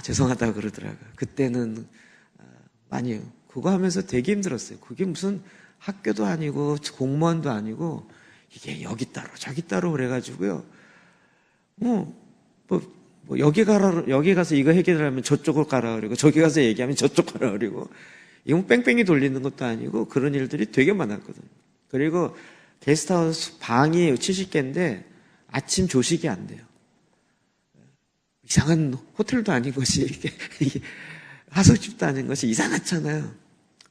죄송하다고 그러더라고요. 그때는 많이 그거 하면서 되게 힘들었어요. 그게 무슨 학교도 아니고 공무원도 아니고 이게 여기 따로 저기 따로 그래가지고요. 여기 가서 이거 해결하면 저쪽을 가라 그러고 저기 가서 얘기하면 저쪽 가라 그러고 이건 뺑뺑이 돌리는 것도 아니고 그런 일들이 되게 많았거든요. 그리고 게스트하우스 방이 70개인데 아침 조식이 안 돼요. 이상한 호텔도 아닌 것이 이게 하숙집도 아닌 것이 이상하잖아요.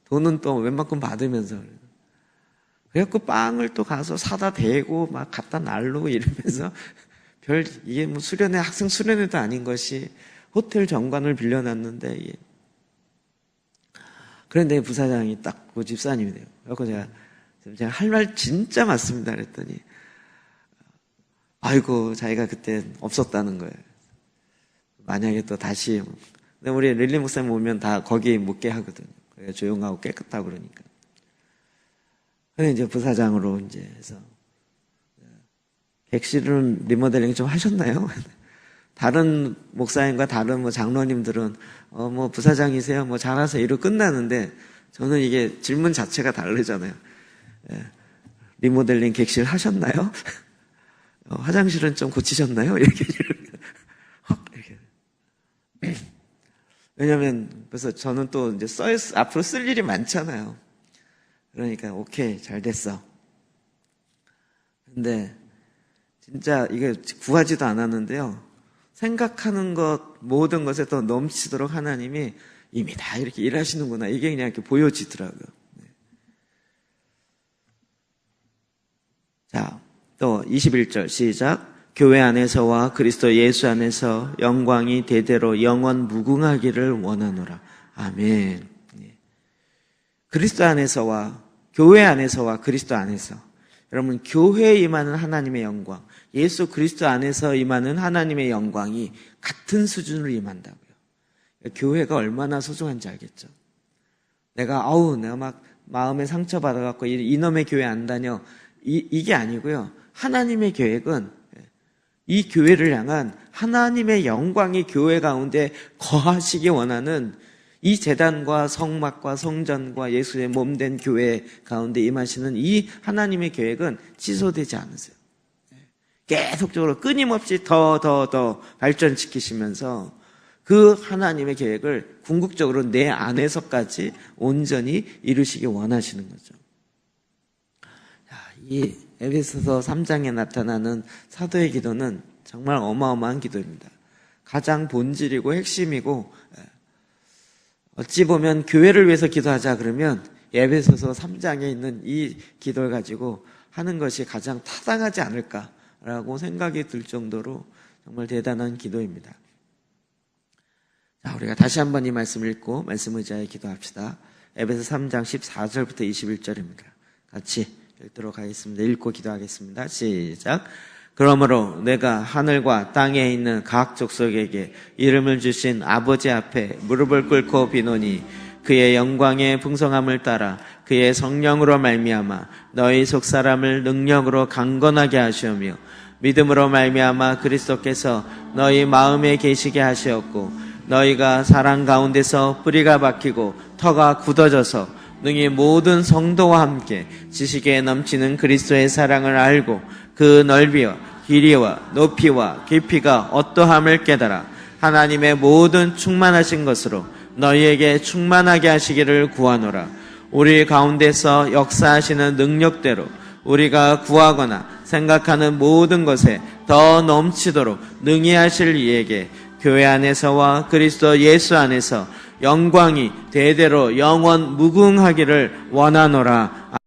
돈은 또 웬만큼 받으면서 그래갖고 빵을 또 가서 사다 대고 막 갖다 날르고 이러면서 이게 뭐 학생 수련회도 아닌 것이 호텔 정관을 빌려놨는데 그런데 부사장이 딱 그 집사님이 돼요. 그래서 제가 할 말 진짜 많습니다 그랬더니 아이고 자기가 그때 없었다는 거예요. 만약에 또 다시 근데 우리 릴리 목사님 오면 다 거기 묵게 하거든요. 조용하고 깨끗하고 그러니까. 근데 이제 부사장으로 이제 해서 객실은 리모델링 좀 하셨나요? 다른 목사님과 다른 뭐 장로님들은 뭐 부사장이세요? 뭐 잘하세요? 이러고 끝나는데 저는 이게 질문 자체가 다르잖아요. 리모델링 객실 하셨나요? 화장실은 좀 고치셨나요? 이렇게. 왜냐면 그래서 저는 또 이제 앞으로 쓸 일이 많잖아요. 그러니까 오케이 잘 됐어. 근데 진짜 이게 구하지도 않았는데요. 생각하는 것 모든 것에 더 넘치도록 하나님이 이미 다 이렇게 일하시는구나. 이게 그냥 이렇게 보여지더라고요. 자, 또 21절 시작. 교회 안에서와 그리스도 예수 안에서 영광이 대대로 영원 무궁하기를 원하노라. 아멘. 그리스도 안에서와 교회 안에서와 그리스도 안에서 여러분 교회에 임하는 하나님의 영광, 예수 그리스도 안에서 임하는 하나님의 영광이 같은 수준으로 임한다고요. 교회가 얼마나 소중한지 알겠죠? 내가 막 마음에 상처받아갖고 이놈의 교회 안 다녀 이게 아니고요. 하나님의 계획은 이 교회를 향한 하나님의 영광이 교회 가운데 거하시기 원하는 이 제단과 성막과 성전과 예수의 몸된 교회 가운데 임하시는 이 하나님의 계획은 취소되지 않으세요. 계속적으로 끊임없이 더 발전시키시면서 그 하나님의 계획을 궁극적으로 내 안에서까지 온전히 이루시기 원하시는 거죠. 이 에베소서 3장에 나타나는 사도의 기도는 정말 어마어마한 기도입니다. 가장 본질이고 핵심이고 어찌 보면 교회를 위해서 기도하자 그러면 에베소서 3장에 있는 이 기도를 가지고 하는 것이 가장 타당하지 않을까라고 생각이 들 정도로 정말 대단한 기도입니다. 자, 우리가 다시 한번 이 말씀을 읽고 말씀 의지하여 기도합시다. 에베소 3장 14절부터 21절입니다. 같이 읽도록 하겠습니다. 읽고 기도하겠습니다. 시작. 그러므로 내가 하늘과 땅에 있는 각 족속에게 이름을 주신 아버지 앞에 무릎을 꿇고 비노니 그의 영광의 풍성함을 따라 그의 성령으로 말미암아 너희 속사람을 능력으로 강건하게 하시오며 믿음으로 말미암아 그리스도께서 너희 마음에 계시게 하시었고 너희가 사랑 가운데서 뿌리가 박히고 터가 굳어져서 능히 모든 성도와 함께 지식에 넘치는 그리스도의 사랑을 알고 그 넓이와 길이와 높이와 깊이가 어떠함을 깨달아 하나님의 모든 충만하신 것으로 너희에게 충만하게 하시기를 구하노라. 우리 가운데서 역사하시는 능력대로 우리가 구하거나 생각하는 모든 것에 더 넘치도록 능히 하실 이에게 교회 안에서와 그리스도 예수 안에서 영광이 대대로 영원 무궁하기를 원하노라.